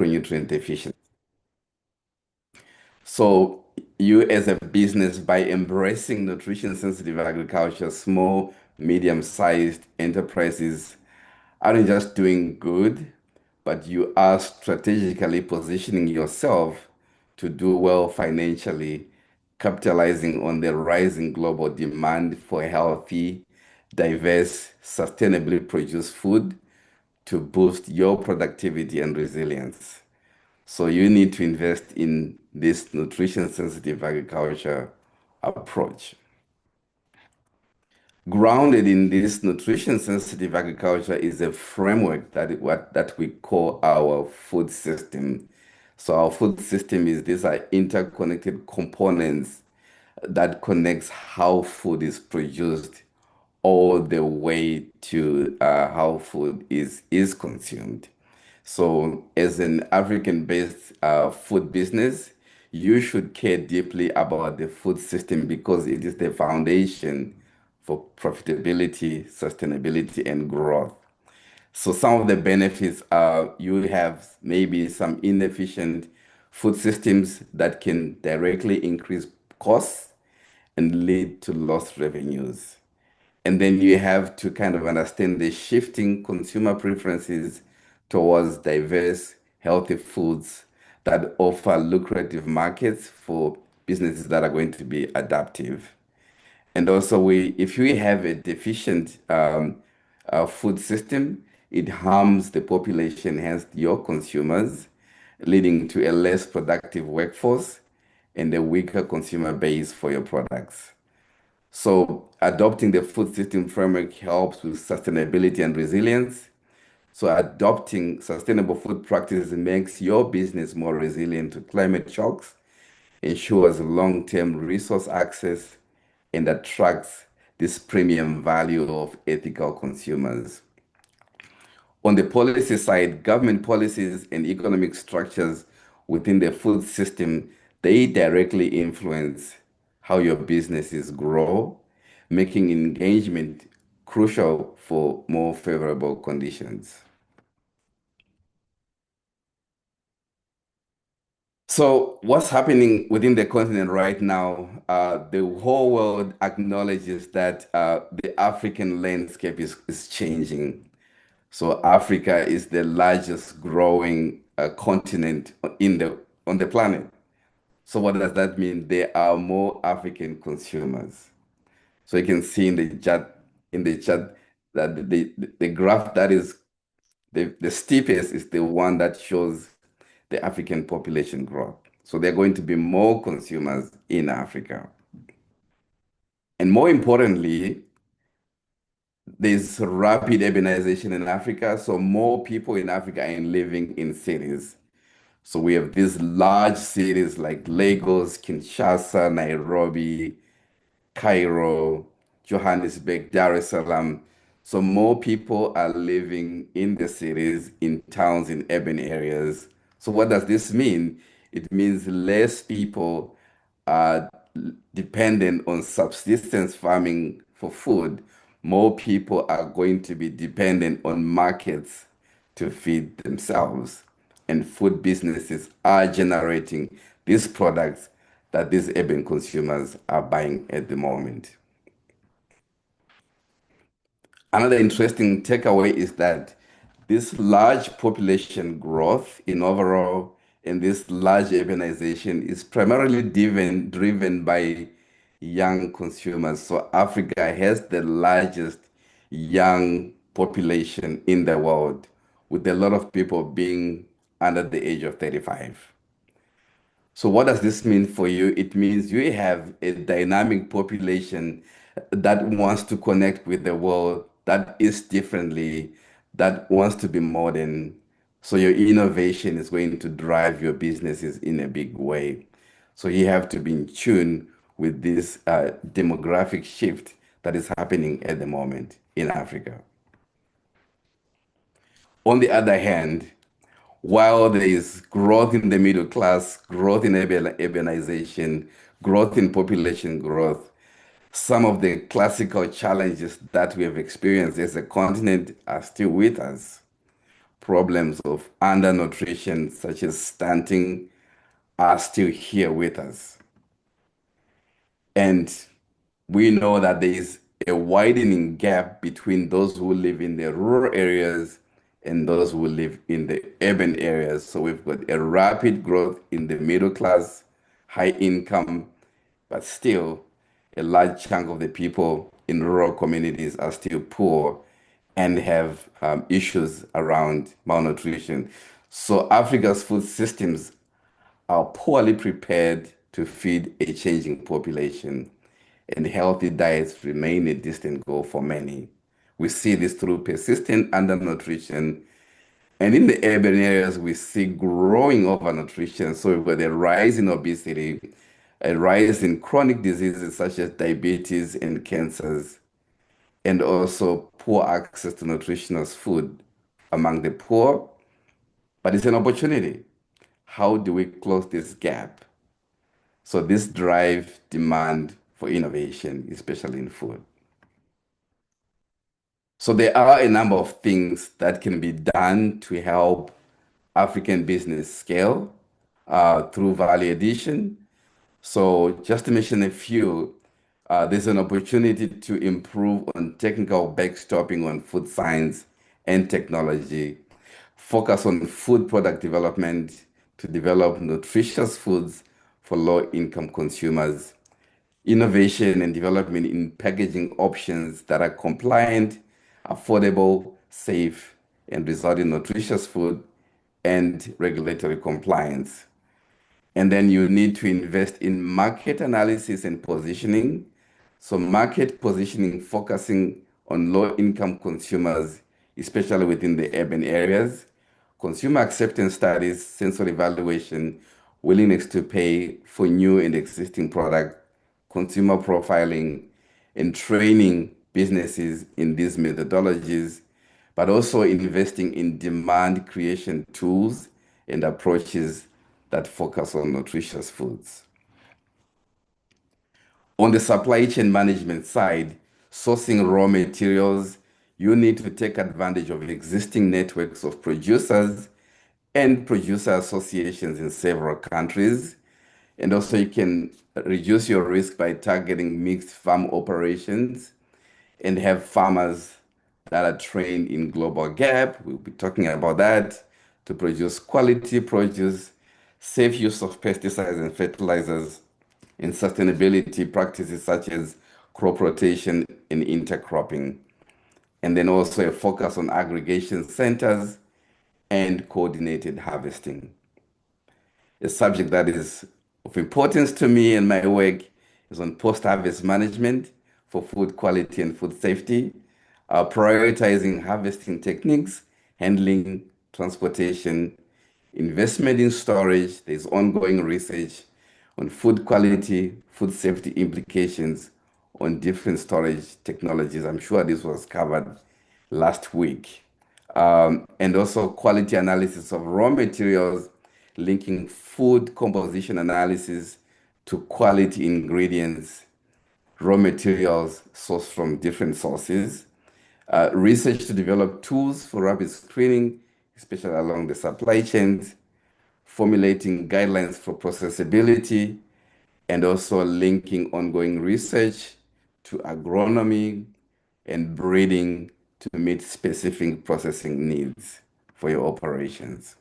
macronutrient deficiency. So you as a business, by embracing nutrition sensitive agriculture, small, medium-sized enterprises aren't just doing good, but you are strategically positioning yourself to do well financially, capitalizing on the rising global demand for healthy, diverse, sustainably produced food to boost your productivity and resilience. So you need to invest in this nutrition sensitive agriculture approach. Grounded in this nutrition sensitive agriculture is a framework that we call our food system. So our food system is these are interconnected components that connects how food is produced all the way to how food is consumed. So, as an African-based food business, you should care deeply about the food system because it is the foundation for profitability, sustainability, and growth. So, some of the benefits are you have maybe some inefficient food systems that can directly increase costs and lead to lost revenues. And then you have to kind of understand the shifting consumer preferences towards diverse, healthy foods that offer lucrative markets for businesses that are going to be adaptive. And also, if we have a deficient food system, it harms the population, hence your consumers, leading to a less productive workforce and a weaker consumer base for your products. So adopting the food system framework helps with sustainability and resilience. So adopting sustainable food practices makes your business more resilient to climate shocks, ensures long-term resource access, and attracts this premium value of ethical consumers. On the policy side, government policies and economic structures within the food system, they directly influence how your businesses grow, making engagement crucial for more favorable conditions. So, what's happening within the continent right now? The whole world acknowledges that the African landscape is changing. So Africa is the largest growing continent on the planet. So what does that mean? There are more African consumers. So you can see in the chat that the graph that is the steepest is the one that shows the African population growth. So there are going to be more consumers in Africa. And more importantly, there's rapid urbanization in Africa. So more people in Africa are living in cities. So we have these large cities like Lagos, Kinshasa, Nairobi, Cairo, Johannesburg, Dar es Salaam. So more people are living in the cities, in towns, in urban areas. So what does this mean? It means less people are dependent on subsistence farming for food. More people are going to be dependent on markets to feed themselves. And food businesses are generating these products that these urban consumers are buying at the moment. Another interesting takeaway is that this large population growth in overall and this large urbanization is primarily driven by young consumers. So Africa has the largest young population in the world, with a lot of people being under the age of 35. So what does this mean for you? It means you have a dynamic population that wants to connect with the world, that is differently, that wants to be modern. So your innovation is going to drive your businesses in a big way. So you have to be in tune with this demographic shift that is happening at the moment in Africa. On the other hand, while there is growth in the middle class, growth in urbanization, growth in population growth, some of the classical challenges that we have experienced as a continent are still with us. problems of undernutrition, such as stunting, are still here with us. And we know that there is a widening gap between those who live in the rural areas and those who live in the urban areas. So we've got a rapid growth in the middle class, high income, but still a large chunk of the people in rural communities are still poor and have issues around malnutrition. So Africa's food systems are poorly prepared to feed a changing population, and healthy diets remain a distant goal for many. We see this through persistent undernutrition, and in the urban areas, we see growing overnutrition. So we've got a rise in obesity, a rise in chronic diseases such as diabetes and cancers, and also poor access to nutritious food among the poor. But it's an opportunity. How do we close this gap? So this drive demand for innovation, especially in food. So there are a number of things that can be done to help African business scale through value addition. So just to mention a few, there's an opportunity to improve on technical backstopping on food science and technology, focus on food product development to develop nutritious foods for low-income consumers, innovation and development in packaging options that are compliant, affordable, safe, and result in nutritious food and regulatory compliance. And then you need to invest in market analysis and positioning. So market positioning focusing on low-income consumers, especially within the urban areas, consumer acceptance studies, sensor evaluation, willingness to pay for new and existing product, consumer profiling, and training businesses in these methodologies, but also investing in demand creation tools and approaches that focus on nutritious foods. On the supply chain management side, sourcing raw materials, you need to take advantage of existing networks of producers and producer associations in several countries. And also you can reduce your risk by targeting mixed farm operations and have farmers that are trained in global gap. We'll be talking about that to produce quality produce, safe use of pesticides and fertilizers, and sustainability practices such as crop rotation and intercropping. And then also a focus on aggregation centers and coordinated harvesting. A subject that is of importance to me and my work is on post-harvest management for food quality and food safety, prioritizing harvesting techniques, handling, transportation, investment in storage. There's ongoing research on food quality, food safety implications on different storage technologies. I'm sure this was covered last week. And also quality analysis of raw materials, linking food composition analysis to quality ingredients, raw materials sourced from different sources, research to develop tools for rapid screening, especially along the supply chains, formulating guidelines for processability, and also linking ongoing research to agronomy and breeding to meet specific processing needs for your operations.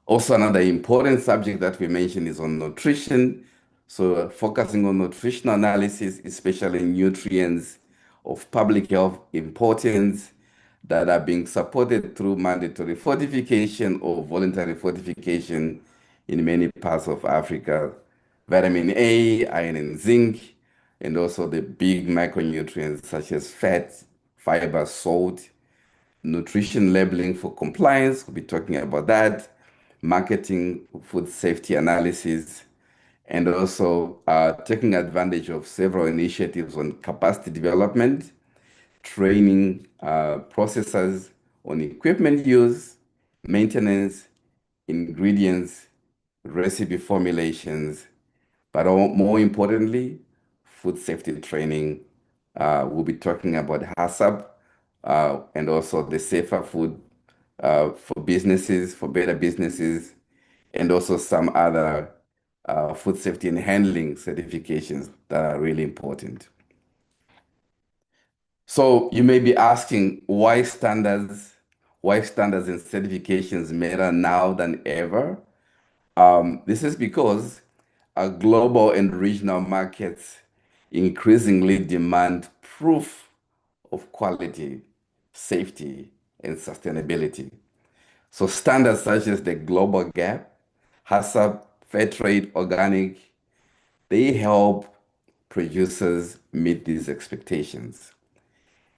Also, another important subject that we mentioned is on nutrition. So, focusing on nutritional analysis, especially nutrients of public health importance that are being supported through mandatory fortification or voluntary fortification in many parts of Africa. Vitamin A, iron, and zinc, and also the big micronutrients such as fat, fiber, salt, nutrition labeling for compliance. We'll be talking about that, marketing, food safety analysis, and also taking advantage of several initiatives on capacity development, training processors on equipment use, maintenance, ingredients, recipe formulations, but more importantly, food safety training. We'll be talking about HACCP and also the Safer Food for businesses, for better businesses, and also some other food safety and handling certifications that are really important. So you may be asking why standards and certifications matter now than ever. This is because global and regional markets increasingly demand proof of quality, safety, and sustainability. So standards such as the Global Gap, HACCP, Fair Trade, Organic, they help producers meet these expectations.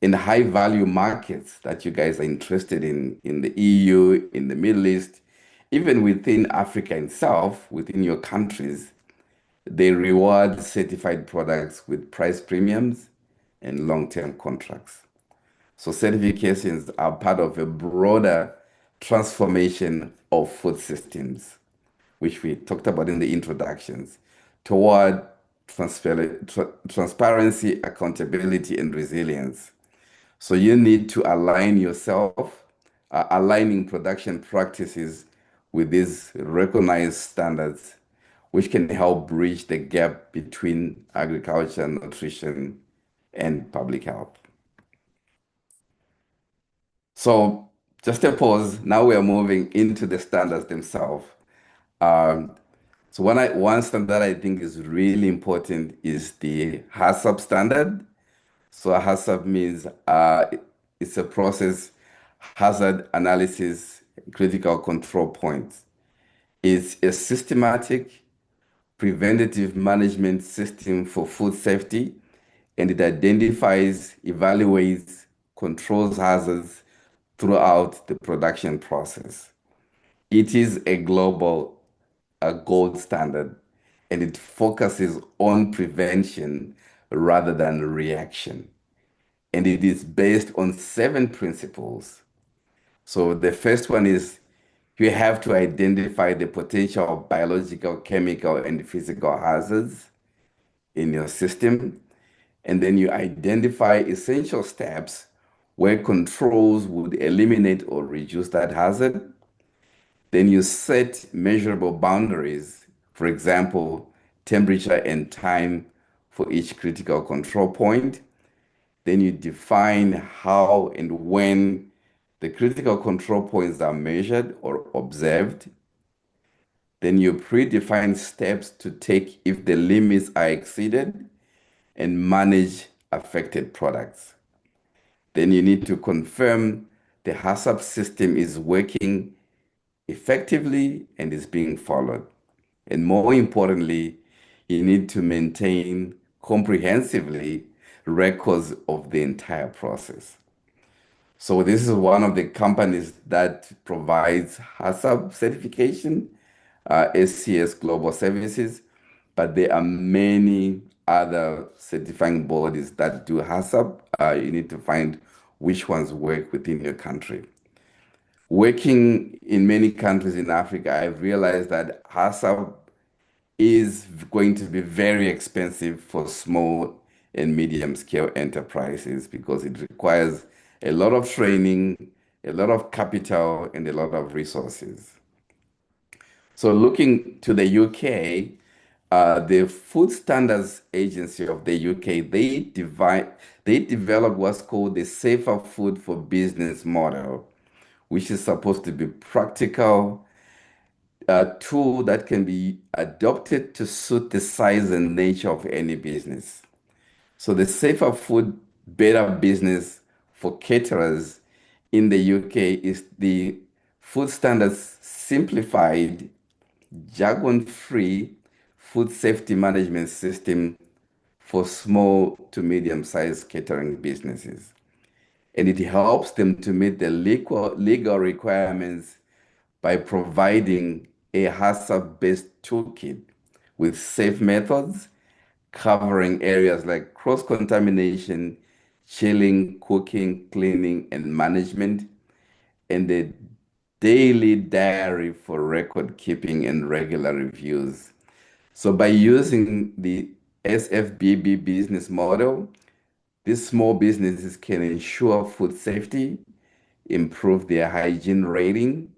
In high value markets that you guys are interested in the EU, in the Middle East, even within Africa itself, within your countries, they reward certified products with price premiums and long-term contracts. So certifications are part of a broader transformation of food systems, which we talked about in the introductions, toward transparency, accountability, and resilience. So you need to align yourself, aligning production practices with these recognized standards, which can help bridge the gap between agriculture, nutrition, and public health. So just a pause. Now we are moving into the standards themselves. Um, one standard I think is really important is the HACCP standard. So HACCP means it's a process hazard analysis critical control points. It's a systematic preventative management system for food safety, and it identifies, evaluates, controls hazards throughout the production process. It is a gold standard, and it focuses on prevention rather than reaction. And it is based on seven principles. So the first one is you have to identify the potential biological, chemical, and physical hazards in your system. And then you identify essential steps where controls would eliminate or reduce that hazard. Then you set measurable boundaries, for example, temperature and time for each critical control point. Then you define how and when the critical control points are measured or observed. Then you predefine steps to take if the limits are exceeded and manage affected products. Then you need to confirm the HACCP system is working effectively and is being followed. And more importantly, you need to maintain comprehensively records of the entire process. So this is one of the companies that provides HACCP certification, SCS Global Services, but there are many other certifying bodies that do HACCP. You need to find which ones work within your country. Working in many countries in Africa, I've realized that HACCP is going to be very expensive for small and medium scale enterprises because it requires a lot of training, a lot of capital, and a lot of resources. So looking to the UK, the Food Standards Agency of the UK, they developed what's called the Safer Food for Business model, which is supposed to be practical, a tool that can be adopted to suit the size and nature of any business. So the Safer Food Better Business for caterers in the UK is the Food Standards Simplified, jargon-free food safety management system for small to medium-sized catering businesses. And it helps them to meet the legal requirements by providing a HACCP-based toolkit with safe methods covering areas like cross-contamination, chilling, cooking, cleaning, and management, and the daily diary for record keeping and regular reviews. So by using the SFBB business model, these small businesses can ensure food safety, improve their hygiene rating,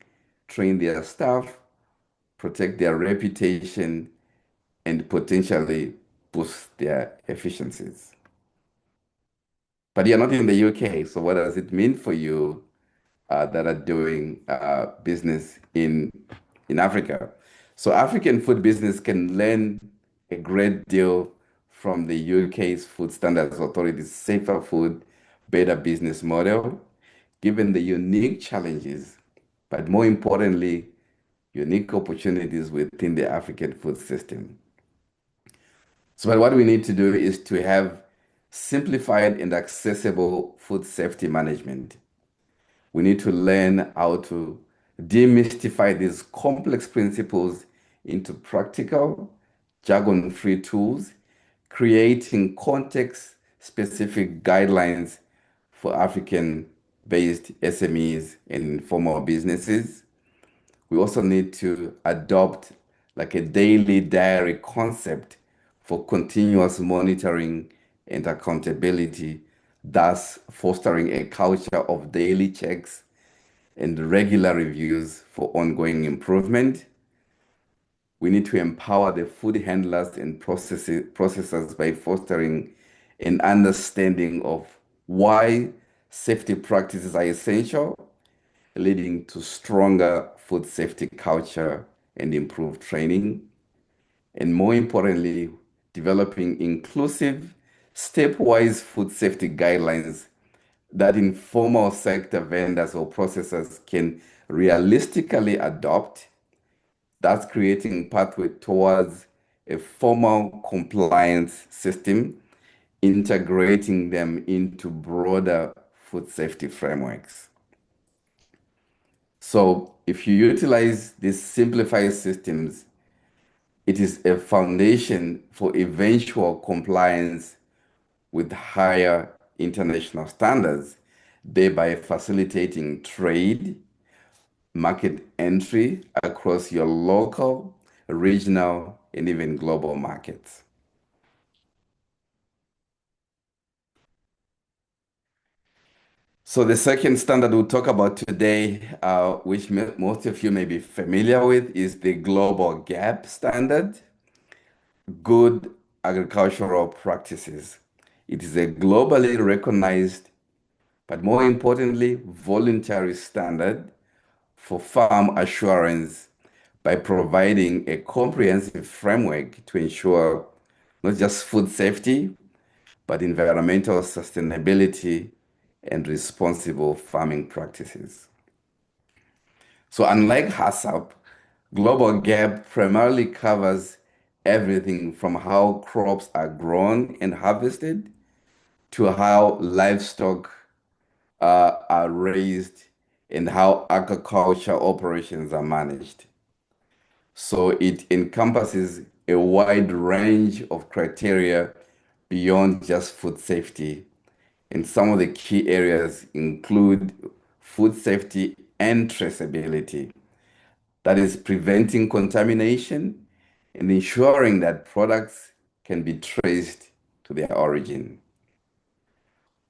train their staff, protect their reputation, and potentially boost their efficiencies. But you're not in the UK, so what does it mean for you that are doing business in Africa? So African food business can learn a great deal from the UK's Food Standards Authority's safer food, better business model, given the unique challenges, but more importantly, unique opportunities within the African food system. So, but what we need to do is to have simplified and accessible food safety management. We need to learn how to demystify these complex principles into practical, jargon-free tools, creating context-specific guidelines for African-based SMEs and informal businesses. We also need to adopt like a daily diary concept for continuous monitoring and accountability, thus fostering a culture of daily checks and regular reviews for ongoing improvement. We need to empower the food handlers and processors by fostering an understanding of why safety practices are essential, leading to stronger food safety culture and improved training. And more importantly, developing inclusive, stepwise food safety guidelines that informal sector vendors or processors can realistically adopt, thus creating pathway towards a formal compliance system, integrating them into broader food safety frameworks. So if you utilize these simplified systems, it is a foundation for eventual compliance with higher international standards, thereby facilitating trade, market entry across your local, regional, and even global markets. So the second standard we'll talk about today, which most of you may be familiar with, is the global GAP standard, Good Agricultural Practices. It is a globally recognized, but more importantly, voluntary standard for farm assurance by providing a comprehensive framework to ensure not just food safety, but environmental sustainability and responsible farming practices. So unlike HACCP, Global Gap primarily covers everything from how crops are grown and harvested to how livestock are raised and how agriculture operations are managed. So it encompasses a wide range of criteria beyond just food safety. And some of the key areas include food safety and traceability. That is preventing contamination and ensuring that products can be traced to their origin.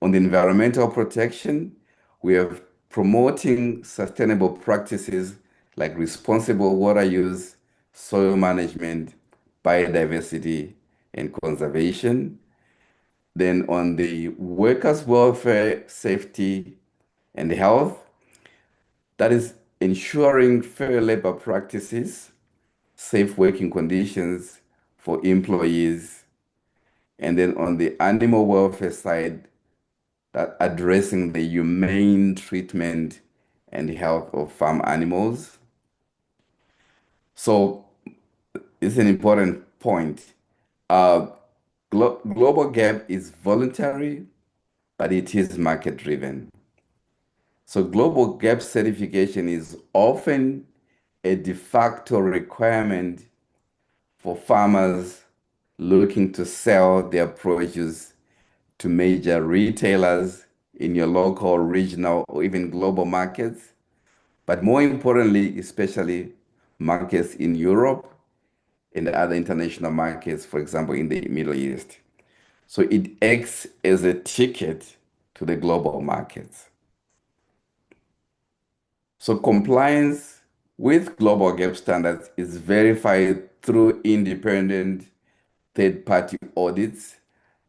On the environmental protection, we are promoting sustainable practices like responsible water use, soil management, biodiversity, and conservation. Then on the workers' welfare, safety, and health, that is ensuring fair labor practices, safe working conditions for employees. And then on the animal welfare side, that addressing the humane treatment and health of farm animals. So it's an important point. Uh, Global Gap is voluntary, but it is market driven. So Global Gap certification is often a de facto requirement for farmers looking to sell their produce to major retailers in your local, regional, or even global markets. But more importantly, especially markets in Europe and other international markets, for example, in the Middle East. So it acts as a ticket to the global markets. So compliance with global gap standards is verified through independent third-party audits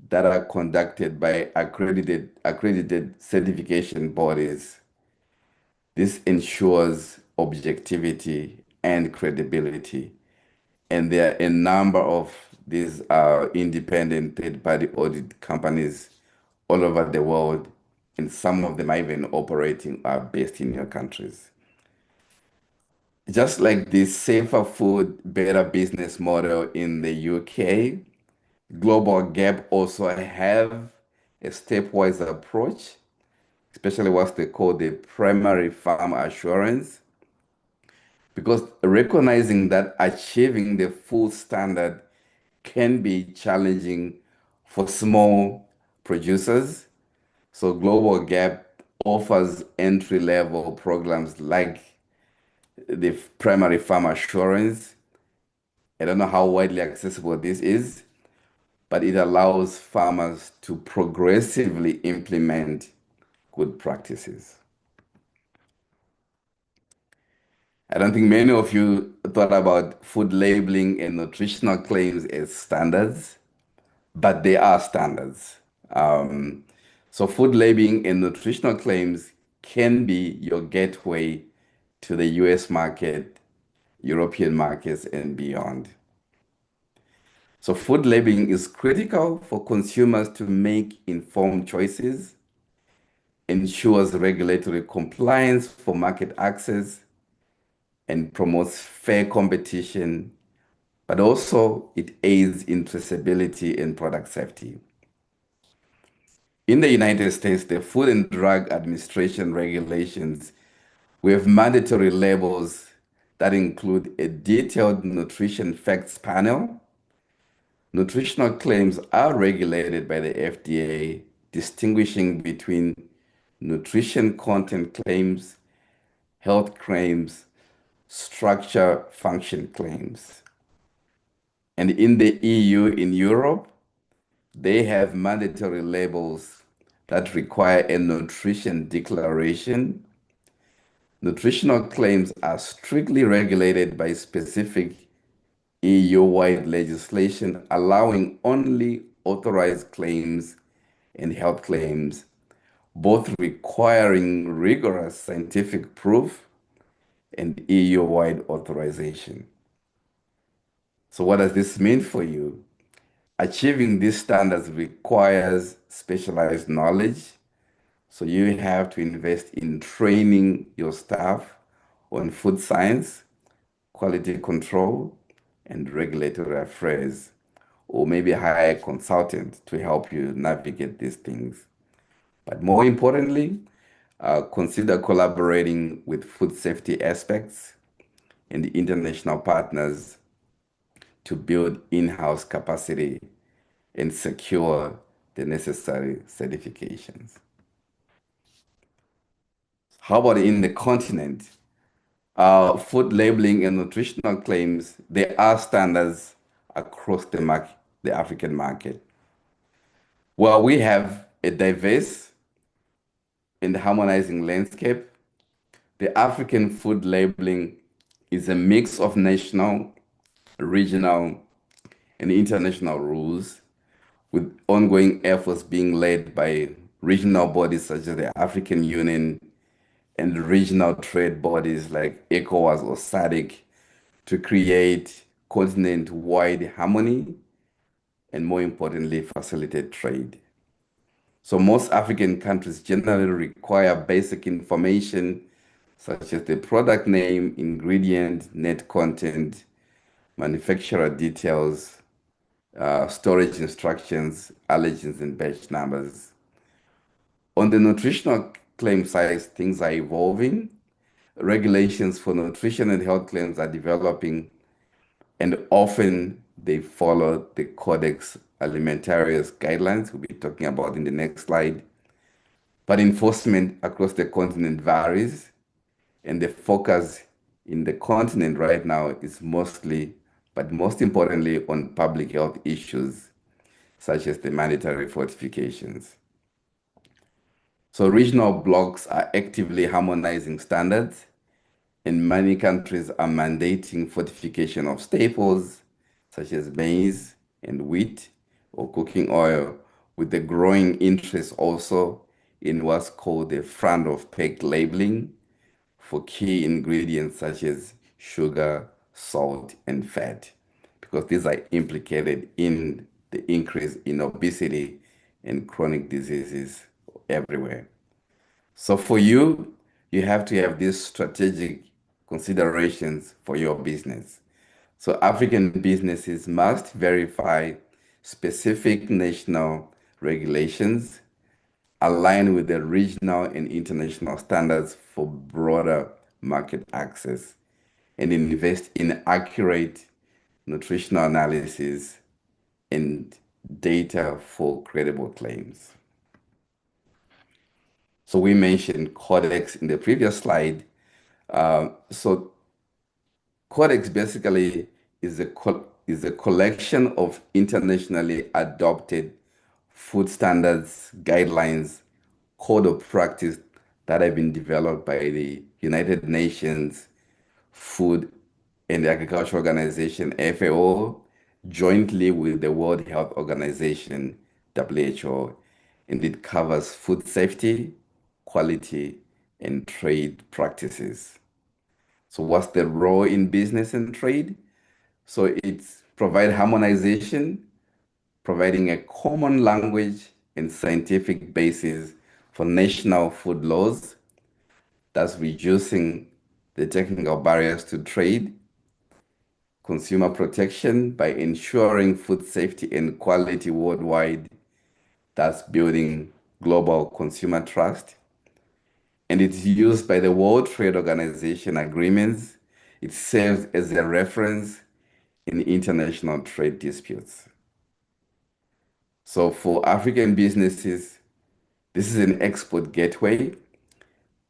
that are conducted by accredited certification bodies. This ensures objectivity and credibility. And there are a number of these independent third-party audit companies all over the world, and some of them are even operating are based in your countries. Just like the safer food, better business model in the UK, Global Gap also have a stepwise approach, especially what they call the primary farm assurance, because recognizing that achieving the full standard can be challenging for small producers. So Global Gap offers entry-level programs like the primary farm assurance. I don't know how widely accessible this is, but it allows farmers to progressively implement good practices. I don't think many of you thought about food labeling and nutritional claims as standards, but they are standards. Um, so food labeling and nutritional claims can be your gateway to the US market, European markets, and beyond. So food labeling is critical for consumers to make informed choices, ensures regulatory compliance for market access, and promotes fair competition, but also it aids in traceability and product safety. In the United States, the Food and Drug Administration regulations, we have mandatory labels that include a detailed nutrition facts panel. Nutritional claims are regulated by the FDA, distinguishing between nutrition content claims, health claims, structure function claims. And in the EU, in Europe, they have mandatory labels that require a nutrition declaration. Nutritional claims are strictly regulated by specific EU-wide legislation, allowing only authorized claims and health claims, both requiring rigorous scientific proof and EU-wide authorization. So what does this mean for you? Achieving these standards requires specialized knowledge. So you have to invest in training your staff on food science, quality control, and regulatory affairs, or maybe hire a consultant to help you navigate these things. But more importantly, consider collaborating with food safety experts and international partners to build in-house capacity and secure the necessary certifications. How about in the continent? Food labeling and nutritional claims, there are standards across the African market. Well, we have a diverse and harmonizing landscape. The African food labeling is a mix of national, regional, and international rules, with ongoing efforts being led by regional bodies such as the African Union and regional trade bodies like ECOWAS or SADC to create continent-wide harmony and, more importantly, facilitate trade. So most African countries generally require basic information such as the product name, ingredient, net content, manufacturer details, storage instructions, allergens, and batch numbers. On the nutritional claim side, things are evolving. Regulations for nutrition and health claims are developing, and often they follow the Codex Alimentarius guidelines we'll be talking about in the next slide. But enforcement across the continent varies, and the focus in the continent right now is mostly, but most importantly, on public health issues such as the mandatory fortifications. So regional blocs are actively harmonizing standards, And many countries are mandating fortification of staples such as maize and wheat or cooking oil, with the growing interest also in what's called the front of pack labeling for key ingredients such as sugar, salt, and fat, because these are implicated in the increase in obesity and chronic diseases everywhere. So for you, you have to have these strategic considerations for your business. So African businesses must verify specific national regulations align with the regional and international standards for broader market access and invest in accurate nutritional analysis and data for credible claims. So we mentioned Codex in the previous slide. So Codex basically is a collection of internationally adopted food standards, guidelines, code of practice that have been developed by the United Nations Food and Agriculture Organization, FAO, jointly with the World Health Organization, WHO, and it covers food safety, quality, and trade practices. So what's the role in business and trade? So it's provide harmonization, providing a common language and scientific basis for national food laws, thus reducing the technical barriers to trade, consumer protection by ensuring food safety and quality worldwide, thus building global consumer trust. And it's used by the World Trade Organization agreements. It serves as a reference in international trade disputes. So for African businesses, this is an export gateway.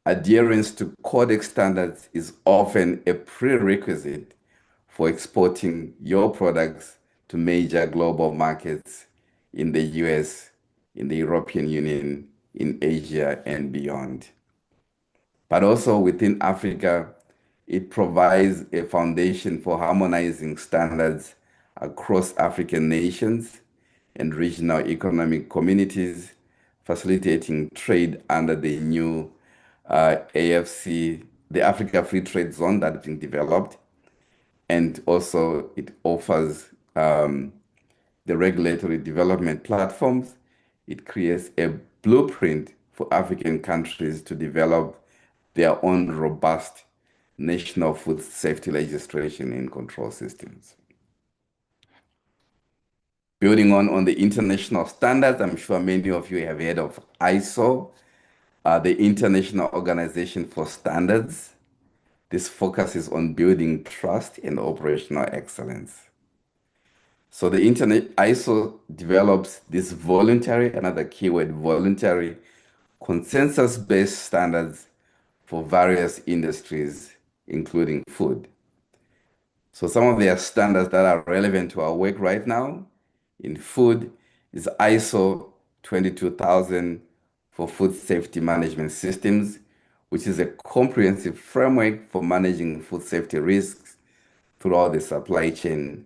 Adherence to Codex standards is often a prerequisite for exporting your products to major global markets in the US, in the European Union, in Asia, and beyond. But also within Africa, it provides a foundation for harmonizing standards across African nations and regional economic communities, facilitating trade under the new AFC, the Africa Free Trade Zone that's been developed. And also it offers the regulatory development platforms. It creates a blueprint for African countries to develop their own robust national food safety legislation and control systems. Building on the international standards, I'm sure many of you have heard of ISO, the International Organization for Standards. This focuses on building trust and operational excellence. So the Internet ISO develops this voluntary, another keyword, voluntary, consensus-based standards for various industries, including food. So some of their standards that are relevant to our work right now in food is ISO 22000 for food safety management systems, which is a comprehensive framework for managing food safety risks throughout the supply chain,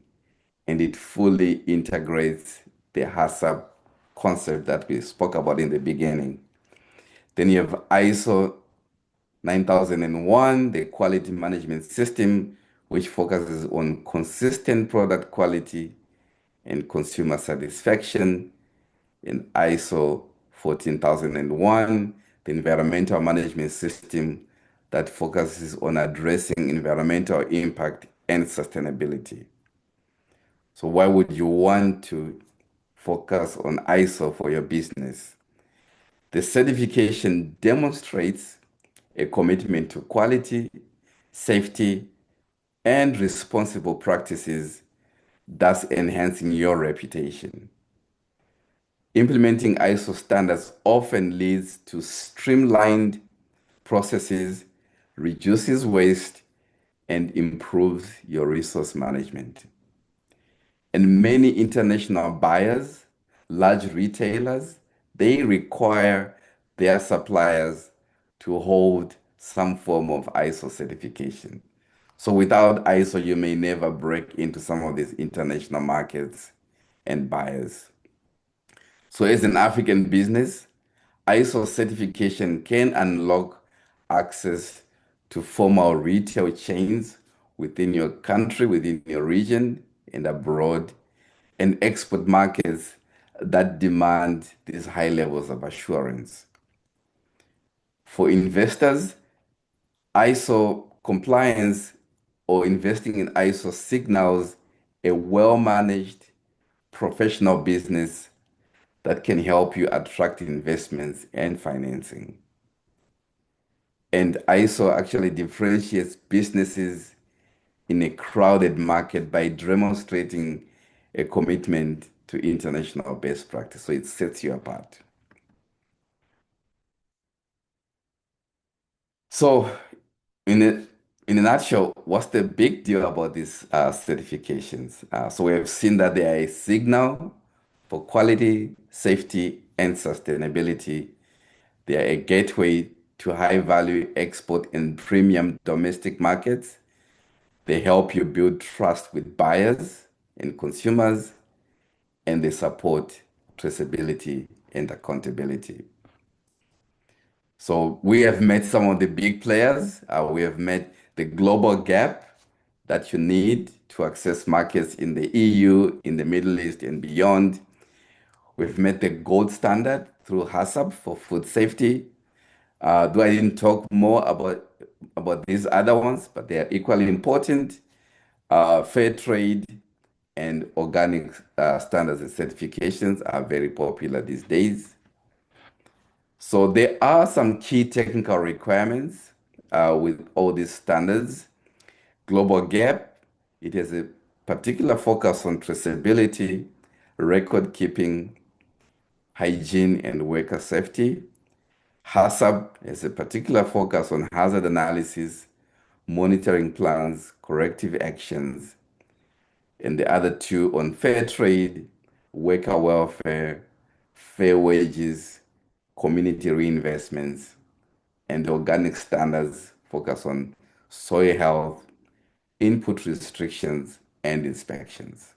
and it fully integrates the HACCP concept that we spoke about in the beginning. Then you have ISO 9001, the quality management system, which focuses on consistent product quality and consumer satisfaction. In ISO 14001, the environmental management system that focuses on addressing environmental impact and sustainability. So why would you want to focus on ISO for your business? The certification demonstrates a commitment to quality, safety, and responsible practices, thus enhancing your reputation. Implementing ISO standards often leads to streamlined processes, reduces waste, and improves your resource management. And many international buyers, large retailers, they require their suppliers to hold some form of ISO certification. So without ISO, you may never break into some of these international markets and buyers. So as an African business, ISO certification can unlock access to formal retail chains within your country, within your region, and abroad, and export markets that demand these high levels of assurance. For investors, ISO compliance or investing in ISO signals a well-managed professional business that can help you attract investments and financing. And ISO actually differentiates businesses in a crowded market by demonstrating a commitment to international best practice. So it sets you apart. So in a, in a nutshell, what's the big deal about these certifications? So we have seen that they are a signal for quality, safety, and sustainability. They are a gateway to high value export and premium domestic markets. They help you build trust with buyers and consumers, and they support traceability and accountability. So we have met some of the big players. We have met the global gap that you need to access markets in the EU, in the Middle East, and beyond. We've met the gold standard through HACCP for food safety. Though I didn't talk more about these other ones, but they are equally important. Fair trade and organic standards and certifications are very popular these days. So there are some key technical requirements with all these standards. Global Gap, it has a particular focus on traceability, record keeping, hygiene, and worker safety. HACCP has a particular focus on hazard analysis, monitoring plans, corrective actions, and the other two on fair trade, worker welfare, fair wages, community reinvestments, and the organic standards focus on soil health, input restrictions, and inspections.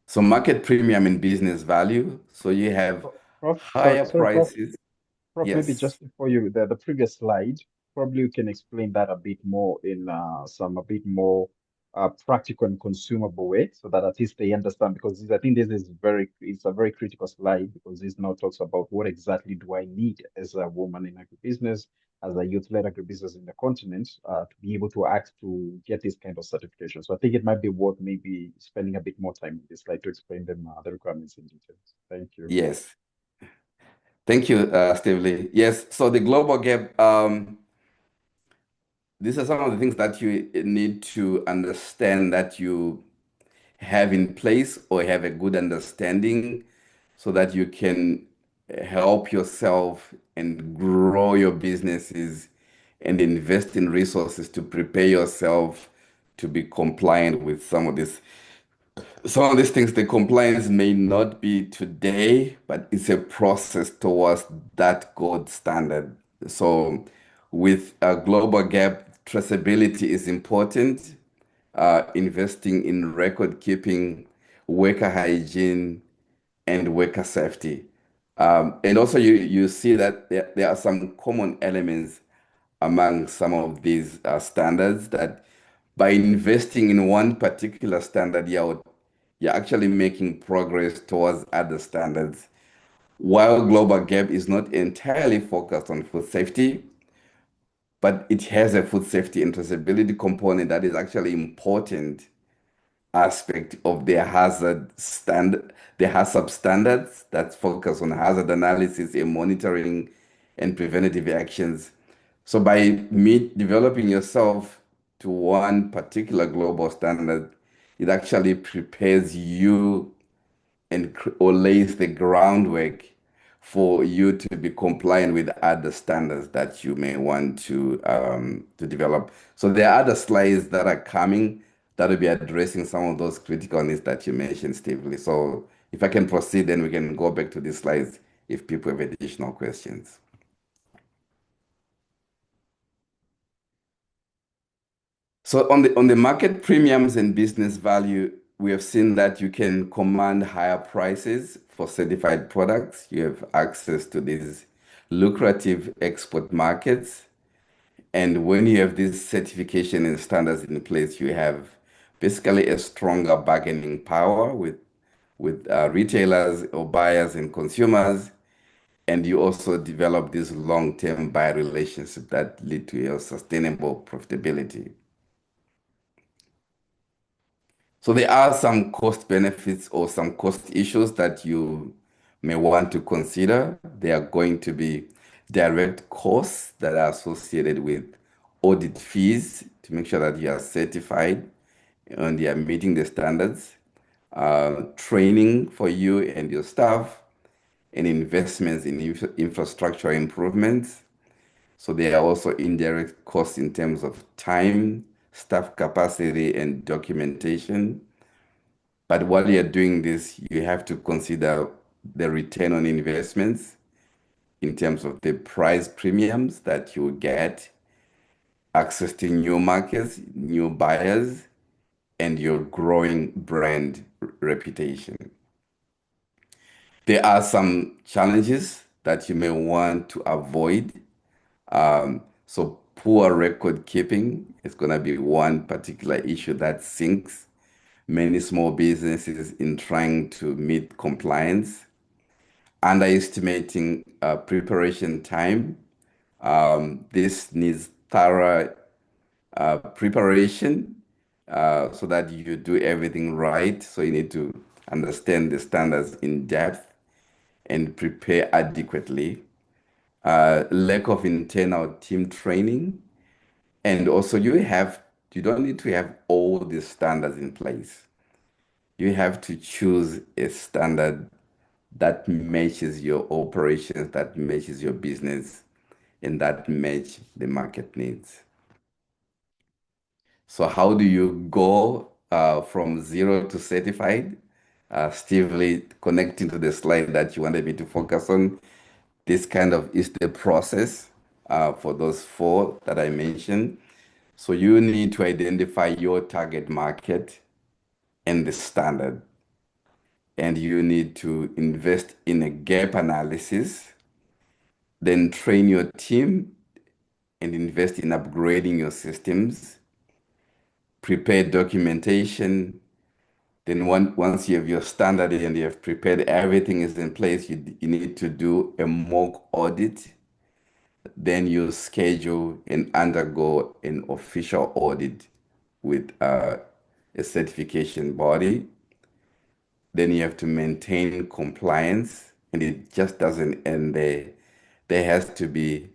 So market premium and business value. So you have Prof, higher Prof. prices. Prof, maybe Yes. just before you, the previous slide, probably you can explain that a bit more in some a bit more practical and consumable way so that at least they understand because I think this is it's a very critical slide because this now talks about what exactly do I need as a woman in agribusiness, as a youth-led agribusiness in the continent to be able to act to get this kind of certification. So I think it might be worth maybe spending a bit more time in this slide to explain them the requirements in details. Thank you. Yes. Thank you, Steve Lee. Yes. So the global gap, these are some of the things that you need to understand that you have in place or have a good understanding so that you can help yourself and grow your businesses and invest in resources to prepare yourself to be compliant with some of these things. The compliance may not be today, but it's a process towards that gold standard. So with a global gap, traceability is important. Investing in record keeping, worker hygiene, and worker safety. And also you see that there are some common elements among some of these standards that by investing in one particular standard, you're actually making progress towards other standards. While Global Gap is not entirely focused on food safety, but it has a food safety and traceability component that is actually important aspect of the hazard standards that focus on hazard analysis and monitoring and preventative actions. So by developing yourself to one particular global standard, it actually prepares you and or lays the groundwork for you to be compliant with other standards that you may want to develop. So there are other slides that are coming that will be addressing some of those critical needs that you mentioned, Steve Lee. So if I can proceed, then we can go back to these slides if people have additional questions. So on the market premiums and business value, we have seen that you can command higher prices for certified products. You have access to these lucrative export markets. And when you have this certification and standards in place, you have basically a stronger bargaining power with retailers or buyers and consumers. And you also develop this long-term buyer relationship that lead to your sustainable profitability. So there are some cost benefits or some cost issues that you may want to consider. There are going to be direct costs that are associated with audit fees to make sure that you are certified and you are meeting the standards, training for you and your staff, and investments in infrastructure improvements. So there are also indirect costs in terms of time, staff capacity, and documentation. But while you're doing this, you have to consider the return on investments in terms of the price premiums that you get, access to new markets, new buyers, and your growing brand reputation. There are some challenges that you may want to avoid. So poor record keeping is going to be one particular issue that sinks many small businesses in trying to meet compliance. Underestimating preparation time. This needs thorough preparation so that you do everything right. So you need to understand the standards in depth and prepare adequately. Lack of internal team training. And also you don't need to have all the standards in place. You have to choose a standard that matches your operations, that matches your business, and that match the market needs. So how do you go from zero to certified? Steve Lee, connecting to the slide that you wanted me to focus on, this kind of is the process for those four that I mentioned. So you need to identify your target market and the standard, and you need to invest in a gap analysis, then train your team and invest in upgrading your systems, prepare documentation. Then once you have your standard and you have prepared everything is in place, you need to do a mock audit. Then you schedule and undergo an official audit with a certification body. Then you have to maintain compliance, and it just doesn't end there. There has to be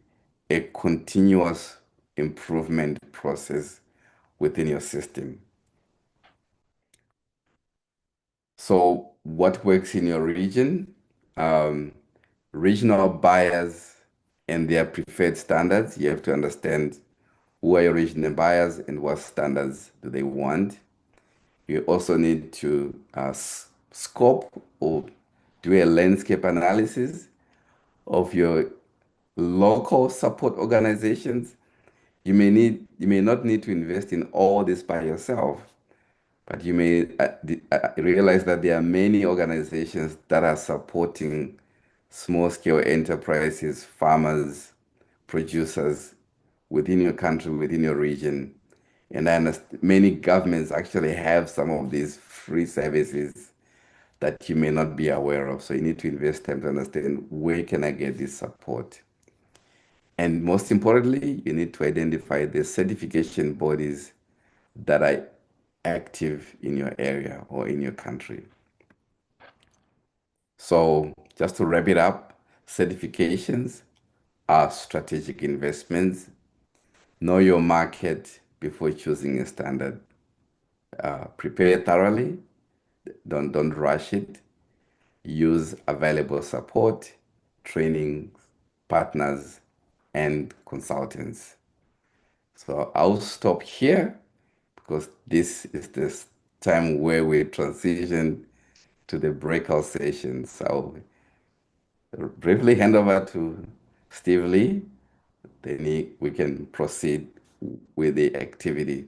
a continuous improvement process within your system. So, what works in your region? Um, Regional buyers and their preferred standards. You have to understand who are your regional buyers and what standards do they want. You also need to scope or do a landscape analysis of your local support organizations. You may not need to invest in all this by yourself, but you may realize that there are many organizations that are supporting small scale enterprises, farmers, producers within your country, within your region. And I understand many governments actually have some of these free services that you may not be aware of. So you need to invest time to understand where can I get this support. And most importantly, you need to identify the certification bodies that are active in your area or in your country. So just to wrap it up, certifications are strategic investments. Know your market before choosing a standard. Prepare thoroughly. Don't rush it. Use available support, training, partners, and consultants. So I'll stop here because this is the time where we transition to the breakout session. So I'll briefly hand over to Steve Lee, then we can proceed with the activity.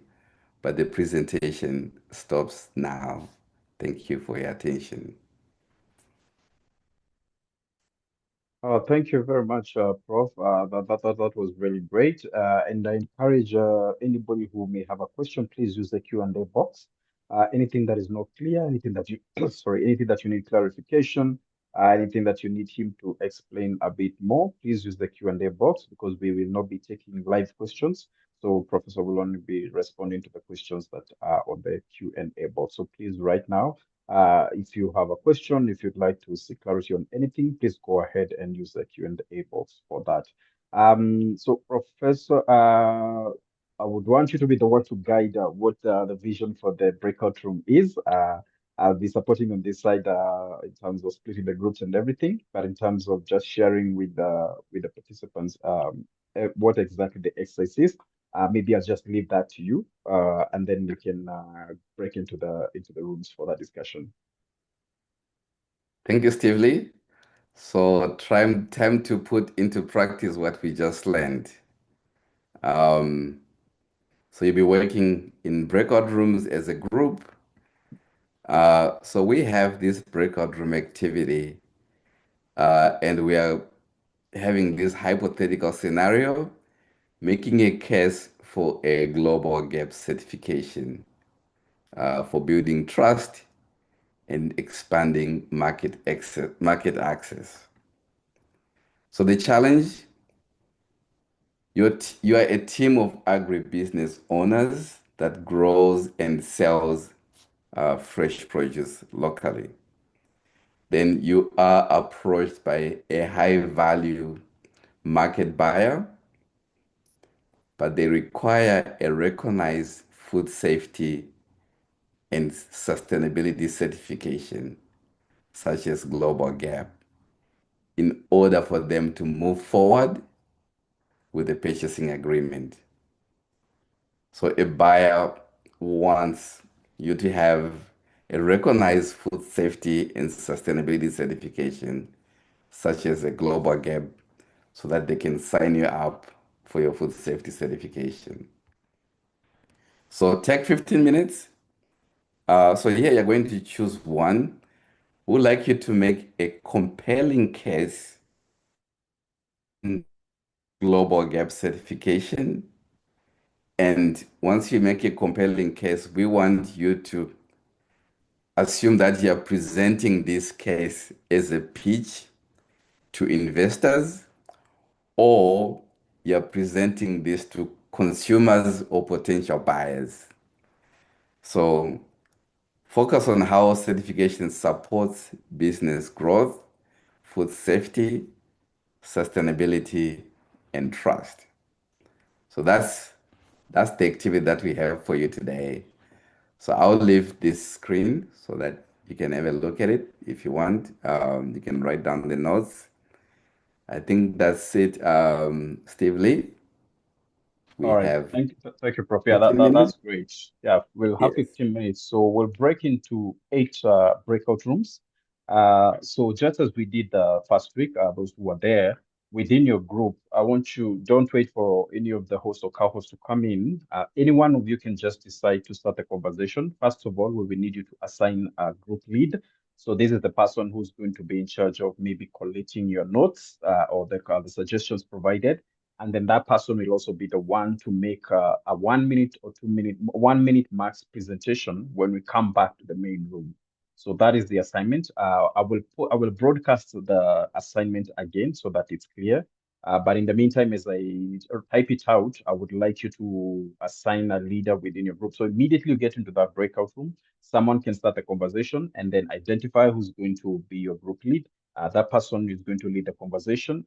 but the presentation stops now. Thank you for your attention. Thank you very much, Prof. That was really great. And I encourage anybody who may have a question, please use the Q&A box. Anything that is not clear, anything that you, sorry, anything that you need clarification, anything that you need him to explain a bit more, please use the Q&A box because we will not be taking live questions. So Professor will only be responding to the questions that are on the Q&A box. So please, right now, if you have a question, if you'd like to seek clarity on anything, please go ahead and use the Q&A box for that. So, Professor, I would want you to be the one to guide what the vision for the breakout room is. I'll be supporting on this side in terms of splitting the groups and everything, but in terms of just sharing with the participants what exactly the exercise is, maybe I'll just leave that to you, and then you can break into the rooms for that discussion. Thank you, Steve Lee. So time to put into practice what we just learned. Um, so you'll be working in breakout rooms as a group. So we have this breakout room activity, and we are having this hypothetical scenario, making a case for a global gap certification, for building trust and expanding market access. So the challenge, you are a team of agribusiness owners that grows and sells fresh produce locally. Then you are approached by a high value market buyer, but they require a recognized food safety and sustainability certification, such as Global Gap, in order for them to move forward with the purchasing agreement. So a buyer wants you to have a recognized food safety and sustainability certification, such as a Global Gap, so that they can sign you up for your food safety certification. So take 15 minutes. So here you're going to choose one. We'd like you to make a compelling case in Global Gap certification. And once you make a compelling case, we want you to assume that you're presenting this case as a pitch to investors, or you're presenting this to consumers or potential buyers. So focus on how certification supports business growth, food safety, sustainability, and trust. So that's the activity that we have for you today. So I'll leave this screen so that you can have a look at it if you want. You can write down the notes. I think that's it, Steve Lee. We All right. have Thank you, Prof. Yeah, 15 that's minutes. great. Yeah, we'll have Yes. 15 minutes. So we'll break into eight breakout rooms. So just as we did the first week, those who were there within your group, I want you, don't wait for any of the hosts or co-hosts to come in. Any one of you can just decide to start a conversation. First of all, we will need you to assign a group lead. So this is the person who's going to be in charge of maybe collating your notes or the suggestions provided, and then that person will also be the one to make a 1 minute or 2 minute, 1 minute max presentation when we come back to the main room. So that is the assignment. I will broadcast the assignment again so that it's clear. But in the meantime, as I type it out, I would like you to assign a leader within your group. So immediately you get into that breakout room, someone can start a conversation and then identify who's going to be your group lead. That person is going to lead the conversation,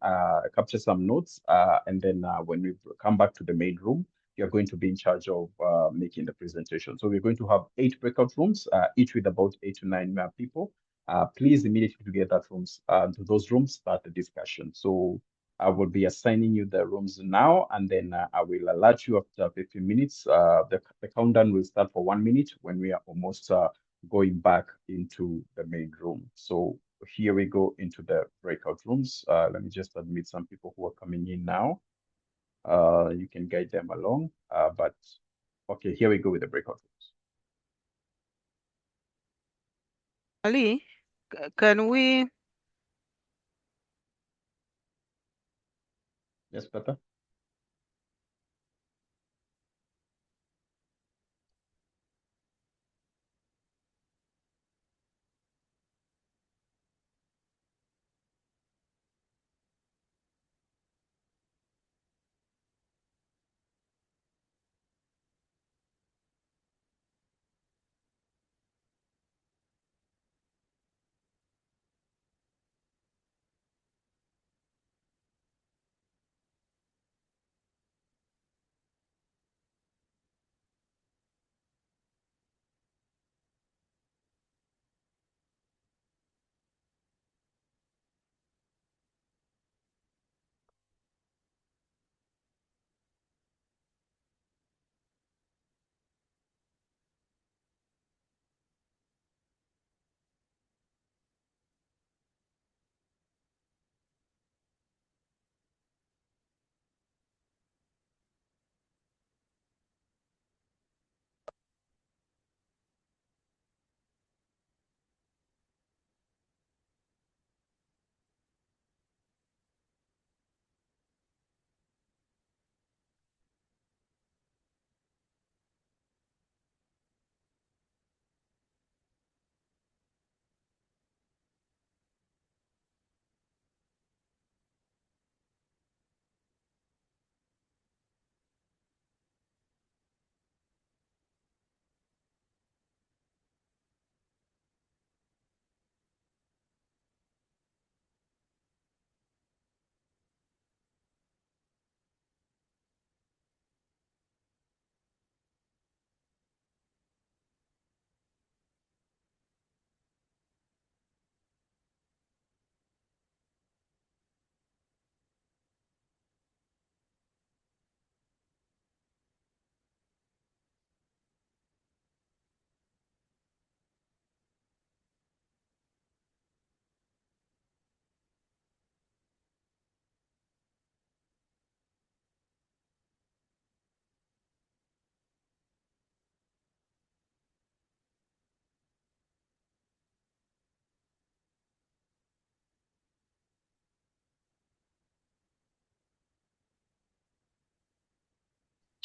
capture some notes, and then when we come back to the main room, you're going to be in charge of making the presentation. So we're going to have 8 breakout rooms, each with about 8 to 9 people. Please immediately to get that rooms to those rooms, start the discussion. So I will be assigning you the rooms now, and then I will alert you after 15 minutes. The countdown will start for 1 minute when we are almost going back into the main room. So here we go into the breakout rooms. Let me just admit some people who are coming in now. You can guide them along, but Okay, here we go with the breakout rooms. Ali, can we? Yes, Pepper.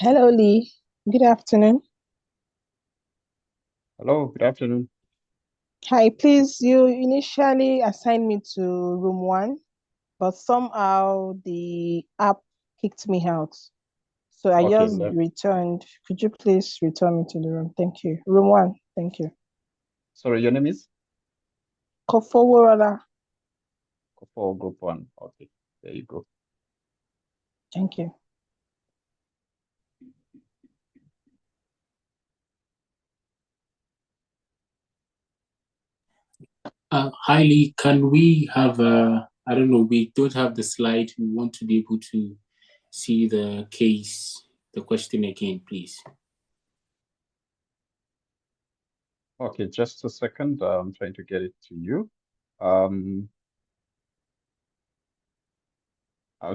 Hello, Lee. Good afternoon. Hello, good afternoon. Hi, please. You initially assigned me to room one, but somehow the app kicked me out. So I Okay, just returned. Could you please return me to the room? Thank you. Room one. Thank you. sorry, your name is? Kofoworola. For group one. Okay, there you go. Thank you. Highly, can we have I don't know, we don't have the slide. We want to be able to see the case, the question again, please. Okay, just a second. I'm trying to get it to you. I'll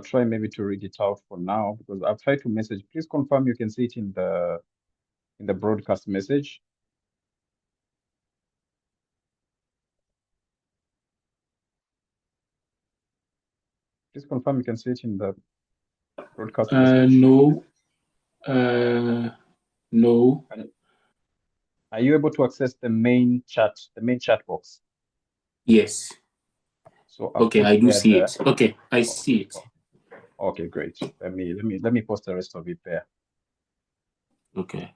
try maybe to read it out for now because I've tried to message. Please confirm you can see it in the broadcast message. Please confirm you can see it in the broadcast message. No. No. Are you able to access the main chat box? Yes. So I've Okay, put I do there see it. Okay, I oh, see it. okay, great. Let me post the rest of it there. Okay.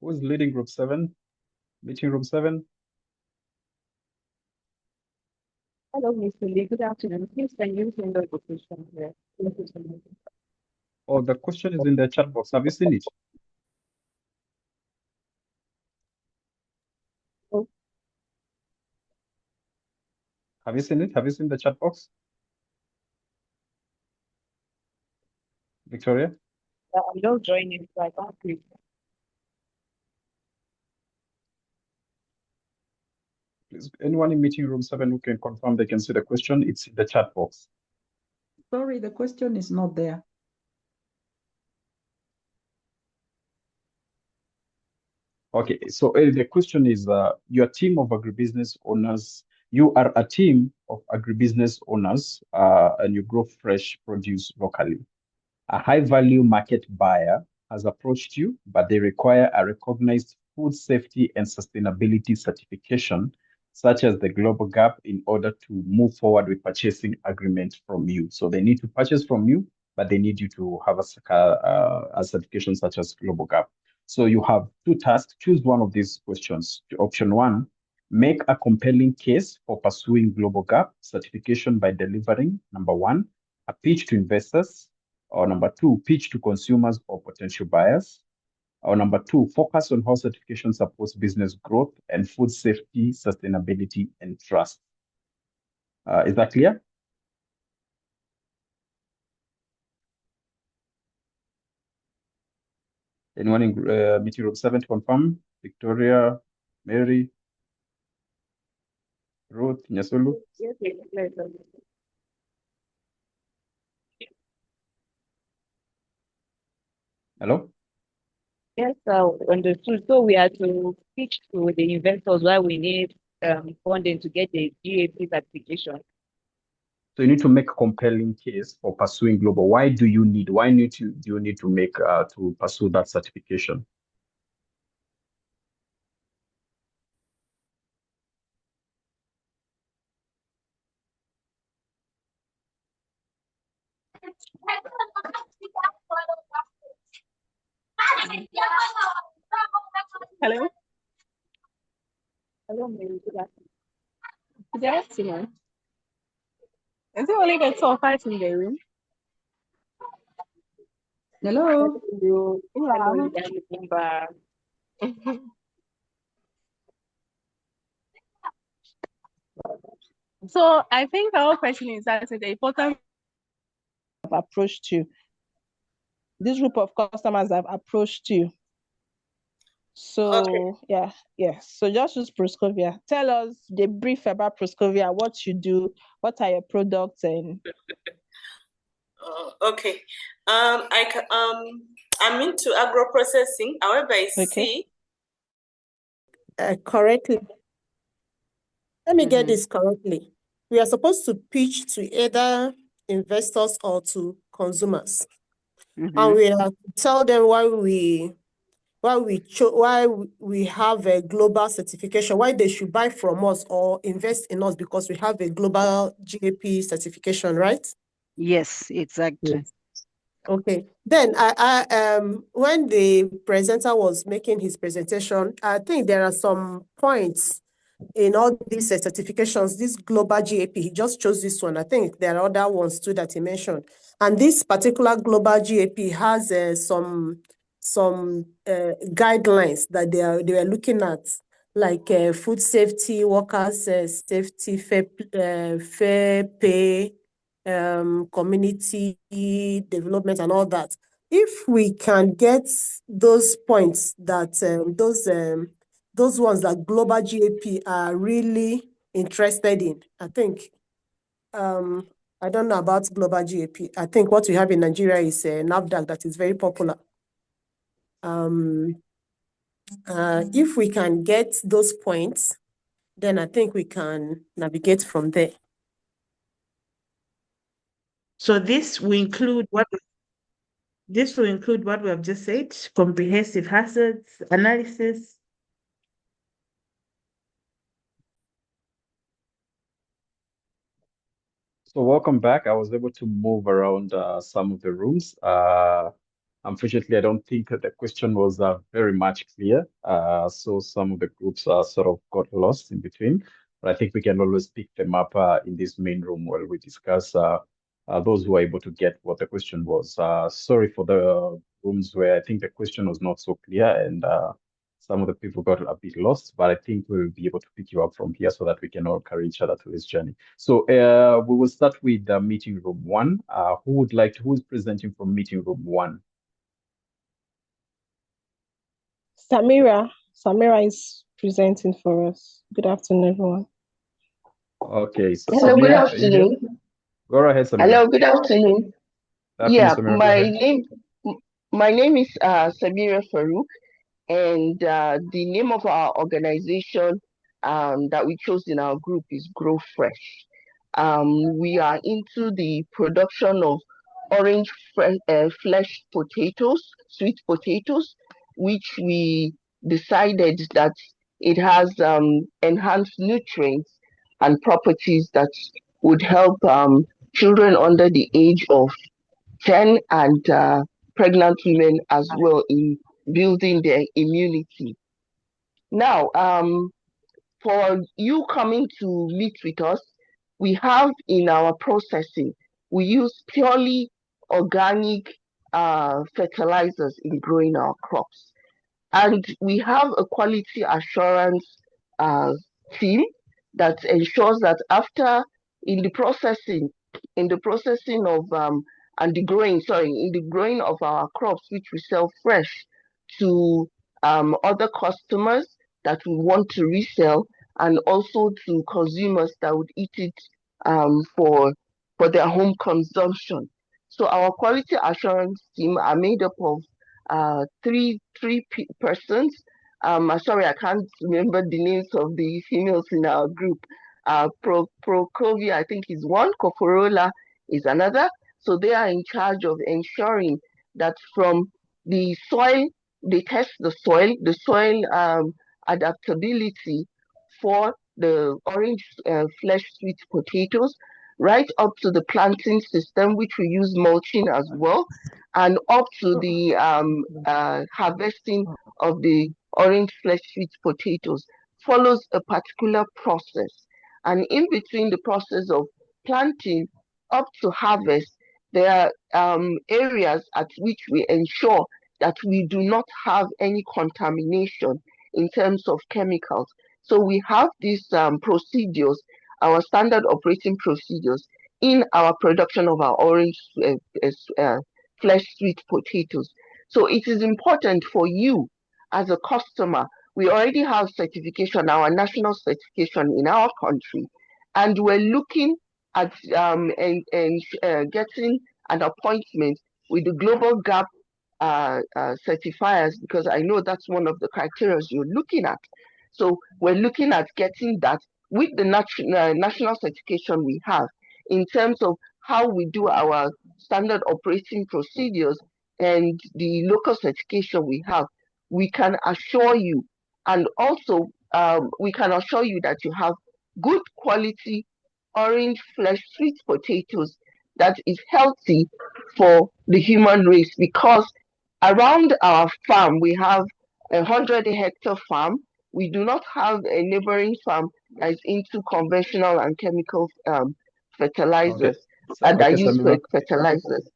Who's leading group 7? Meeting room 7? Hello, Mr. Lee. Good afternoon. Please, can you send out the question here? Thank you so much. Oh, the question is in the chat box. Have you seen it? Oh, Have you seen it? Have you seen the chat box? Victoria? I'm not joining, so I can't read. Please, anyone in meeting room 7 who can confirm they can see the question, it's in the chat box. Sorry, the question is not there. Okay, so the question is, your team of agribusiness owners, you are a team of agribusiness owners, and you grow fresh produce locally. A high-value market buyer has approached you, but they require a recognized food safety and sustainability certification, such as the Global Gap, in order to move forward with purchasing agreement from you. So they need to purchase from you, but they need you to have a certification such as Global Gap. So you have two tasks. Choose one of these questions. Option 1, make a compelling case for pursuing Global Gap certification by delivering, number 1, a pitch to investors, or number 2, pitch to consumers or potential buyers, or number 2, focus on how certification supports business growth and food safety, sustainability, and trust. Is that clear? Anyone in meeting room 7 to confirm? Victoria, Mary, Ruth, Nyasulu? Yes, yes, yes, yes. Hello? Yes, understood. So we are to pitch to the investors why we need funding to get the GAP certification. So you need to make a compelling case for pursuing global. Why do you need to make to pursue that certification? Hello. Hello, Mary. Good afternoon. Good afternoon. Is it only the two of us in the room? Hello. Hello, Yeah. Daddy Bumba. So I think our question is that the important Have approached you. This group of customers have approached you. So yes. So just use Proscovia. Tell us the brief about Proscovia, what you do, what are your products, and Okay. I'm into agro processing. However, I see correctly. Let me get this correctly. We are supposed to pitch to either investors or to consumers, and we have to tell them why we have a global certification, why they should buy from us or invest in us because we have a global GAP certification, right? Yes, exactly. Yes. Okay. Then when the presenter was making his presentation, I think there are some points in all these certifications, this global GAP, he just chose this one. I think there are other ones too that he mentioned. And this particular global GAP has some guidelines that they were looking at, like food safety, workers' safety, fair pay, community development, and all that. If we can get those points that those ones that global GAP are really interested in, I think, I don't know about global GAP. I think what we have in Nigeria is a NAFDAC that is very popular. If we can get those points, then I think we can navigate from there. So this will include what we have just said, comprehensive hazards analysis. So welcome back. I was able to move around some of the rooms. Unfortunately, I don't think that the question was very much clear. So some of the groups sort of got lost in between. But I think we can always pick them up in this main room while we discuss those who are able to get what the question was. Sorry for the rooms where I think the question was not so clear and some of the people got a bit lost, but I think we'll be able to pick you up from here so that we can all carry each other through this journey. So we will start with meeting room 1. Who is presenting from meeting room 1? Samira is presenting for us. Good afternoon, everyone. Okay, so Hello, Samira, good are you here? afternoon. Go ahead, Samira. Hello, good afternoon. Good afternoon, Yeah, Samira. Go ahead. my name is Samira Farouk, and the name of our organization that we chose in our group is Grow Fresh. We are into the production of orange flesh potatoes, sweet potatoes, which we decided that it has enhanced nutrients and properties that would help children under the age of 10 and pregnant women as well in building their immunity. Now, for you coming to meet with us, we have in our processing, we use purely organic fertilizers in growing our crops. And we have a quality assurance uh, team that ensures that after in the processing of and the growing, sorry, in the growing of our crops, which we sell fresh to other customers that we want to resell, and also to consumers that would eat it for their home consumption. So our quality assurance team are made up of three persons. Sorry, I can't remember the names of the females in our group. Procovia, I think, is one. Coforola is another. So they are in charge of ensuring that from the soil, they test the soil adaptability for the orange flesh sweet potatoes, right up to the planting system, which we use mulching as well, and up to the harvesting of the orange flesh sweet potatoes follows a particular process. And in between the process of planting up to harvest, there are areas at which we ensure that we do not have any contamination in terms of chemicals. So we have these procedures, our standard operating procedures in our production of our orange flesh sweet potatoes. So it is important for you as a customer. We already have certification, our national certification in our country, and we're looking at getting an appointment with the Global Gap certifiers, because I know that's one of the criteria you're looking at. So we're looking at getting that with the national certification we have in terms of how we do our standard operating procedures and the local certification we have. We can assure you, and also we can assure you that you have good quality orange flesh sweet potatoes that is healthy for the human race, because around our farm we have 100-hectare farm. We do not have a neighboring farm that is into conventional and chemical fertilizers that use fertilizers.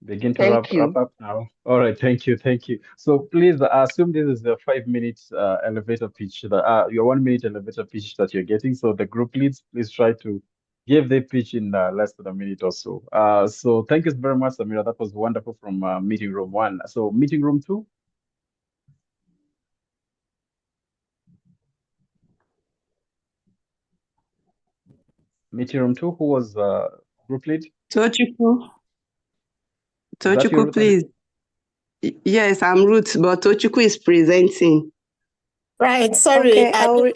Begin to wrap up now. All right, thank you. So please assume this is the 5 minutes elevator pitch, your 1 minute elevator pitch that you're getting. So the group leads, please try to give the pitch in less than a minute or so. So thank you very much, Samira. That was wonderful from meeting room 1. So meeting room 2. Meeting room 2, who was group lead? Tochukwu, please. Yes, I'm Ruth, but Tochukwu is presenting. Right, sorry. Okay,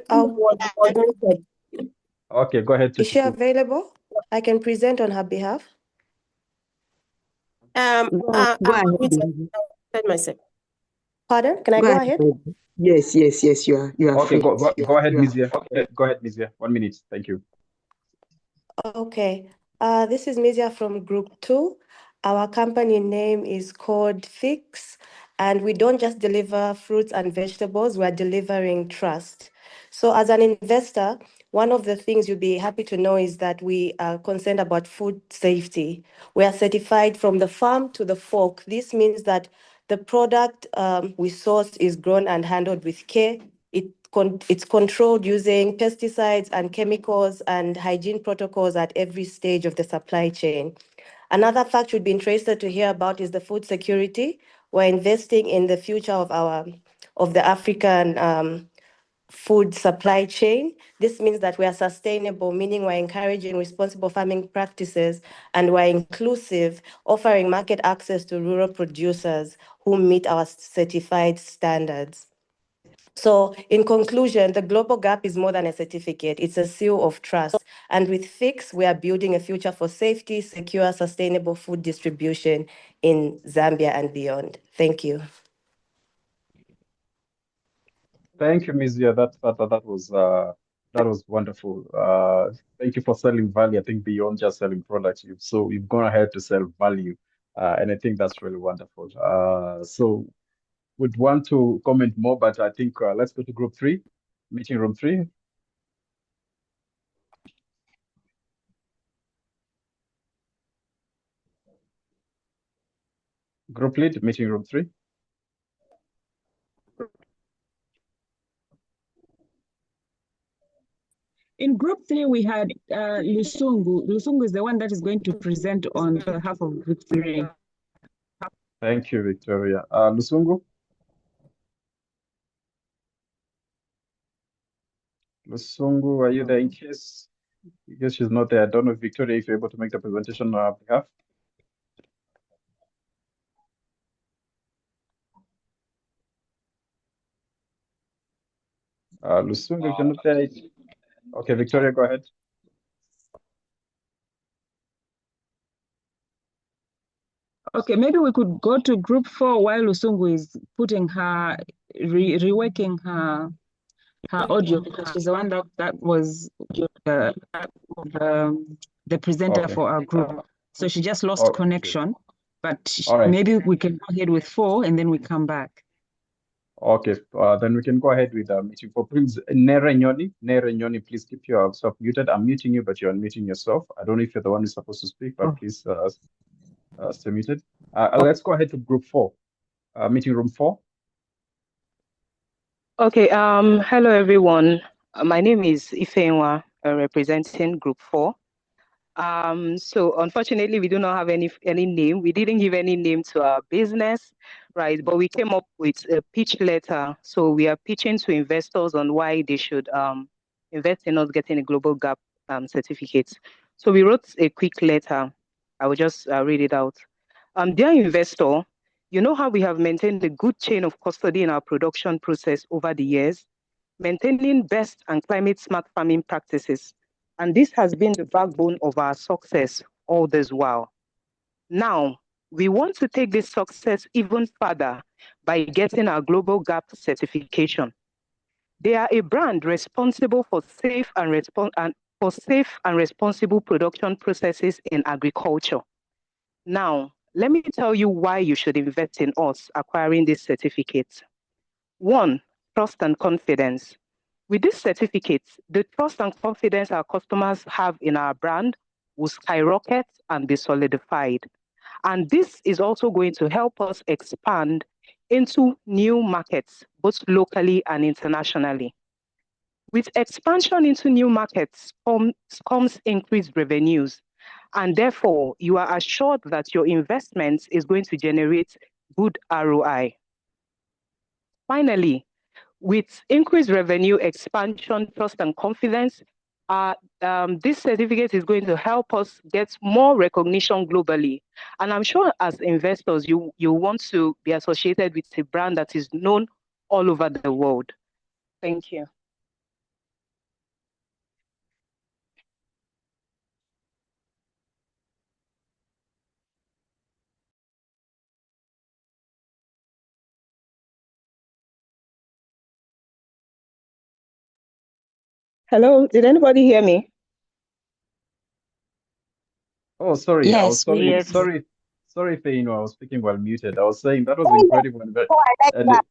Okay, go ahead. Is she available? I can present on her behalf. Go ahead. Myself. Pardon? Can I go ahead? Yes, you are. Okay, go ahead, Mizia. Okay. Go ahead, Mizia. 1 minute. Thank you. Okay. This is Mizia from Group 2. Our company name is called Fix, and we don't just deliver fruits and vegetables, we're delivering trust. So as an investor, one of the things you'll be happy to know is that we are concerned about food safety. We are certified from the farm to the fork. This means that the product we source is grown and handled with care. It's controlled using pesticides and chemicals and hygiene protocols at every stage of the supply chain. Another fact you'd be interested to hear about is the food security. We're investing in the future of the African food supply chain. This means that we are sustainable, meaning we're encouraging responsible farming practices, and we're inclusive, offering market access to rural producers who meet our certified standards. So in conclusion, the global gap is more than a certificate. It's a seal of trust. And with Fix, we are building a future for safety, secure, sustainable food distribution in Zambia and beyond. Thank you. Thank you, Ms. Yeah, that was wonderful. Thank you for selling value. I think beyond just selling products, you've gone ahead to sell value, and I think that's really wonderful. So would want to comment more, but I think let's go to group 3, meeting room 3. Group lead, meeting room 3. In group 3, we had Lusungu. Lusungu is the one that is going to present on behalf of Victoria. Thank you, Victoria. Lusungu? Lusungu, are you there in case? I guess she's not there. I don't know, Victoria, if you're able to make the presentation on our behalf. Lusungu, if you're not there. Okay, Victoria, go ahead. Okay, maybe we could go to group 4 while Lusungu is putting her, reworking her audio, because she's the one that was the presenter for our group. So she just lost connection, but maybe we can go ahead with 4 and then we come back. Okay, then we can go ahead with meeting 4. Please, Nere Nyoni, please keep yourself muted. I'm muting you, but you're unmuting yourself. I don't know if you're the one who's supposed to speak, but please stay muted. Let's go ahead to group 4, meeting room 4. Okay, hello everyone. My name is Ifeanwa, representing group 4. So unfortunately, we do not have any name. We didn't give any name to our business, right? But we came up with a pitch letter. So we are pitching to investors on why they should invest in us getting a global gap certificate. So we wrote a quick letter. I will just read it out. Dear investor, you know how we have maintained a good chain of custody in our production process over the years, maintaining best and climate-smart farming practices. And this has been the backbone of our success all this while. Now, we want to take this success even further by getting our Global GAP certification. They are a brand responsible for safe and responsible production processes in agriculture. Now, let me tell you why you should invest in us acquiring this certificate. 1, trust and confidence. With this certificate, the trust and confidence our customers have in our brand will skyrocket and be solidified. And this is also going to help us expand into new markets, both locally and internationally. With expansion into new markets comes increased revenues, and therefore you are assured that your investment is going to generate good ROI. Finally, with increased revenue, expansion, trust, and confidence, this certificate is going to help us get more recognition globally. And I'm sure as investors, you want to be associated with a brand that is known all over the world. Thank you. Hello, did anybody hear me? Oh, sorry. Yes, Sorry. Sorry, Faye, I was speaking while muted. I was saying that was incredible Oh, I like and that.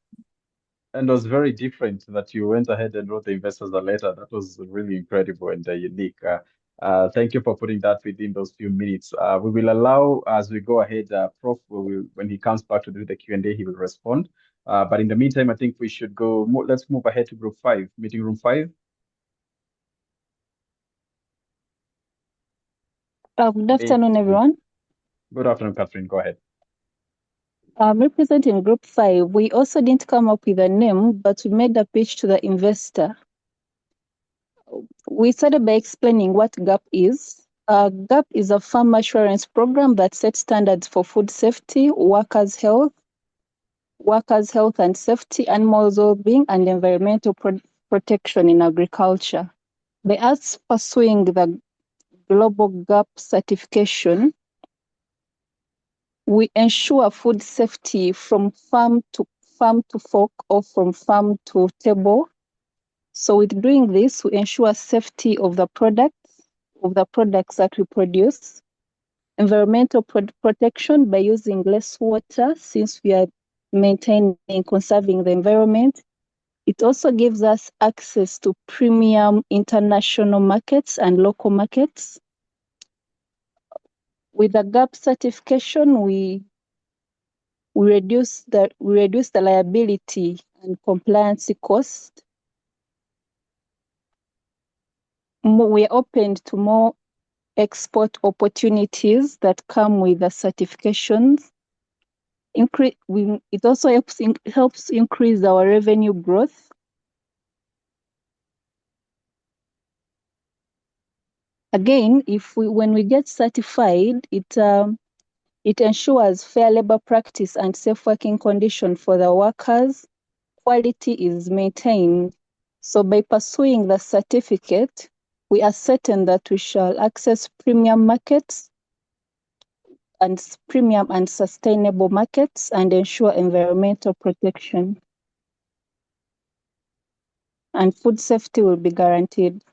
and was very different that you went ahead and wrote the investors a letter. That was really incredible and unique. Thank you for putting that within those few minutes. We will allow, as we go ahead, Prof, when he comes back to do the Q&A, he will respond. But in the meantime, I think we should go, let's move ahead to group 5, meeting room 5. Good afternoon, everyone. Good afternoon, Catherine. Go ahead. Representing Group 5, we also didn't come up with a name, but we made a pitch to the investor. We started by explaining what GAP is. GAP is a farm assurance program that sets standards for food safety, workers' health and safety, animals' well-being, and environmental protection in agriculture. By us pursuing the Global GAP certification, we ensure food safety from farm to fork or from farm to table. So with doing this, we ensure safety of the products that we produce, environmental protection by using less water since we are maintaining and conserving the environment. It also gives us access to premium international markets and local markets. With the GAP certification, we reduce the liability and compliance cost. We are open to more export opportunities that come with the certifications. It also helps increase our revenue growth. Again, when we get certified, it ensures fair labor practice and safe working conditions for the workers. Quality is maintained. So by pursuing the certificate, we are certain that we shall access premium markets and premium and sustainable markets and ensure environmental protection. And food safety will be guaranteed.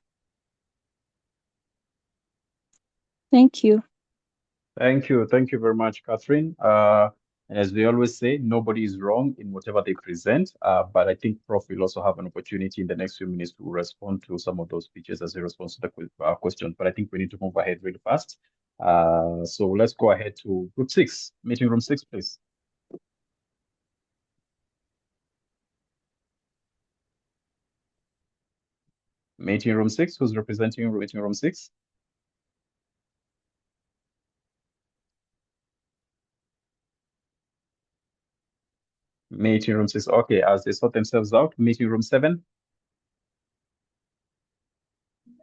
Thank you. Thank you. Thank you very much, Catherine. As we always say, nobody is wrong in whatever they present, but I think Prof will also have an opportunity in the next few minutes to respond to some of those pitches as he responds to the questions. But I think we need to move ahead really fast. So let's go ahead to group 6, meeting room 6, please. Meeting room 6, who's representing meeting room 6? Meeting room 6. Okay, as they sort themselves out, meeting room 7.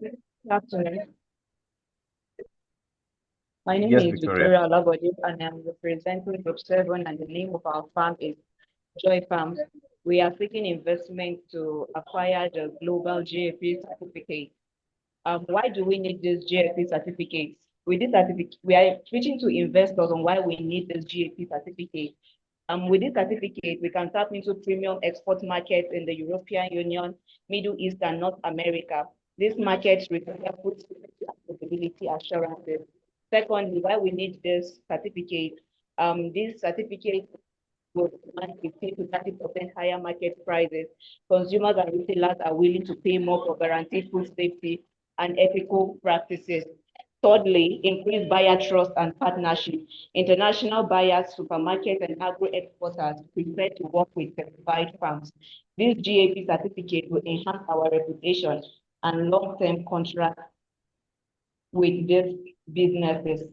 Good afternoon. My name Yes, is Victoria. Victoria Olabode, and I'm representing Group 7, and the name of our farm is Joy Farm. We are seeking investment to acquire the global GAP certificate. Why do we need this GAP certificate? With this certificate, we are preaching to investors on why we need this GAP certificate. With this certificate, we can tap into premium export markets in the European Union, Middle East, and North America. These markets require food safety and stability assurances. Secondly, why we need this certificate? This certificate will demand 15 to 30% higher market prices. Consumers and retailers are willing to pay more for guaranteed food safety and ethical practices. Thirdly, increased buyer trust and partnership. International buyers, supermarkets, and agro-exporters prefer to work with certified farms. This GAP certificate will enhance our reputation and long-term contracts with these businesses.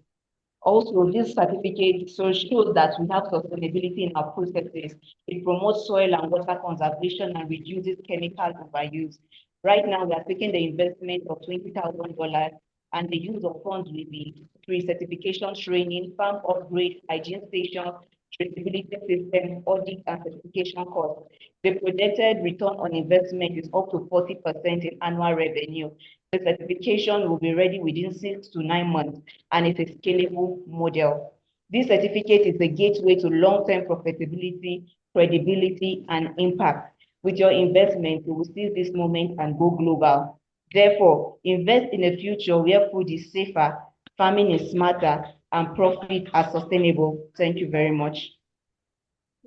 Also, this certificate shows that we have sustainability in our processes. It promotes soil and water conservation and reduces chemical overuse. Right now, we are taking the investment of $20,000, and the use of funds will be pre-certification training, farm upgrade, hygiene station, traceability system, audit, and certification costs. The projected return on investment is up to 40% in annual revenue. The certification will be ready within 6 to 9 months, and it's a scalable model. This certificate is the gateway to long-term profitability, credibility, and impact. With your investment, you will seize this moment and go global. Therefore, invest in a future where food is safer, farming is smarter, and profit are sustainable. Thank you very much.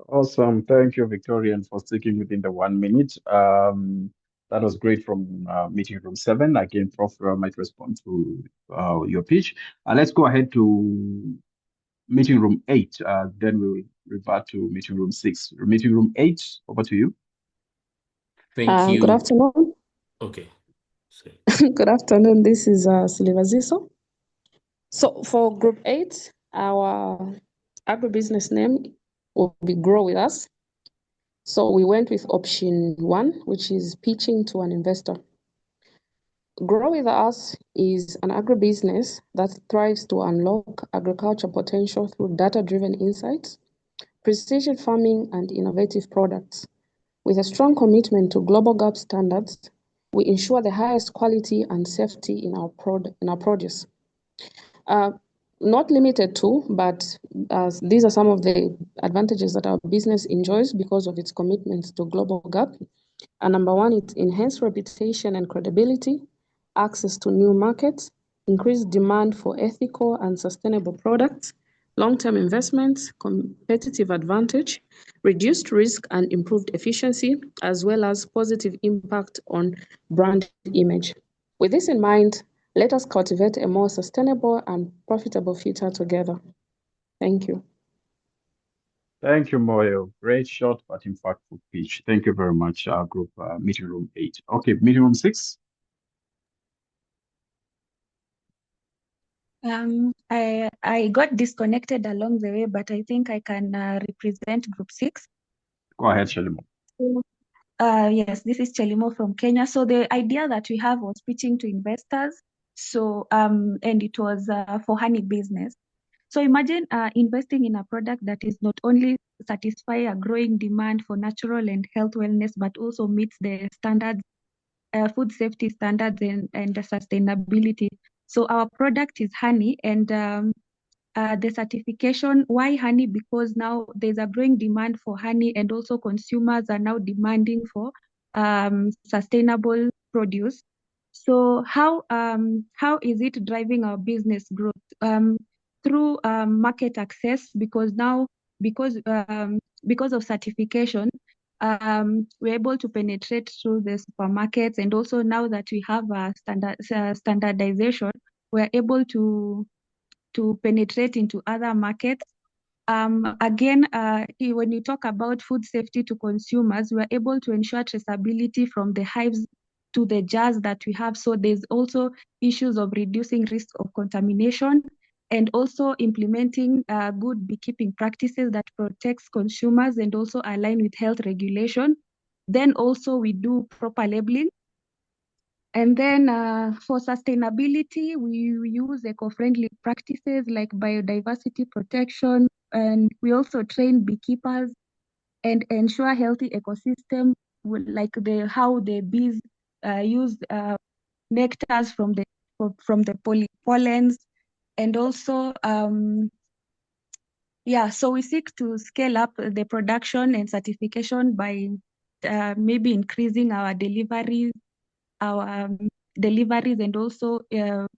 Awesome. Thank you, Victorian, for sticking within the 1 minute. That was great from meeting room 7. Again, Prof might respond to your pitch. Let's go ahead to meeting room 8. Then we'll revert to meeting room 6. Meeting room 8, over to you. Thank you. Good afternoon. Okay. Good afternoon. This is Silivaziso. So for group 8, our agribusiness name will be Grow With Us. So we went with option 1, which is pitching to an investor. Grow With Us is an agribusiness that thrives to unlock agriculture potential through data-driven insights, precision farming, and innovative products. With a strong commitment to global GAP standards, we ensure the highest quality and safety in our produce. Not limited to, but these are some of the advantages that our business enjoys because of its commitment to global GAP. Number 1, it's enhanced reputation and credibility, access to new markets, increased demand for ethical and sustainable products, long-term investments, competitive advantage, reduced risk and improved efficiency, as well as positive impact on brand image. With this in mind, let us cultivate a more sustainable and profitable future together. Thank you. Thank you, Moyo. Great, short but impactful pitch. Thank you very much, group meeting room 8. Okay, meeting room 6. I got disconnected along the way, but I think I can represent group 6. Go ahead, Shalimo. Yes, this is Chelimo from Kenya. So the idea that we have was pitching to investors. So and it was for honey business. So imagine investing in a product that is not only satisfy a growing demand for natural and health wellness, but also meets the standards, food safety standards and the sustainability. So our product is honey, and the certification. Why honey? Because now there's a growing demand for honey, and also consumers are now demanding for sustainable produce. So how is it driving our business growth? Through market access, because now because of certification, we're able to penetrate through the supermarkets, and also now that we have a standardization, we're able to penetrate into other markets. Again, when you talk about food safety to consumers, we are able to ensure traceability from the hives to the jars that we have. So there's also issues of reducing risk of contamination, and also implementing good beekeeping practices that protects consumers and also align with health regulation. Then also we do proper labeling. And then for sustainability, we use eco-friendly practices like biodiversity protection, and we also train beekeepers and ensure healthy ecosystem, like how the bees use nectars from the pollens, and also so we seek to scale up the production and certification by maybe increasing our deliveries, and also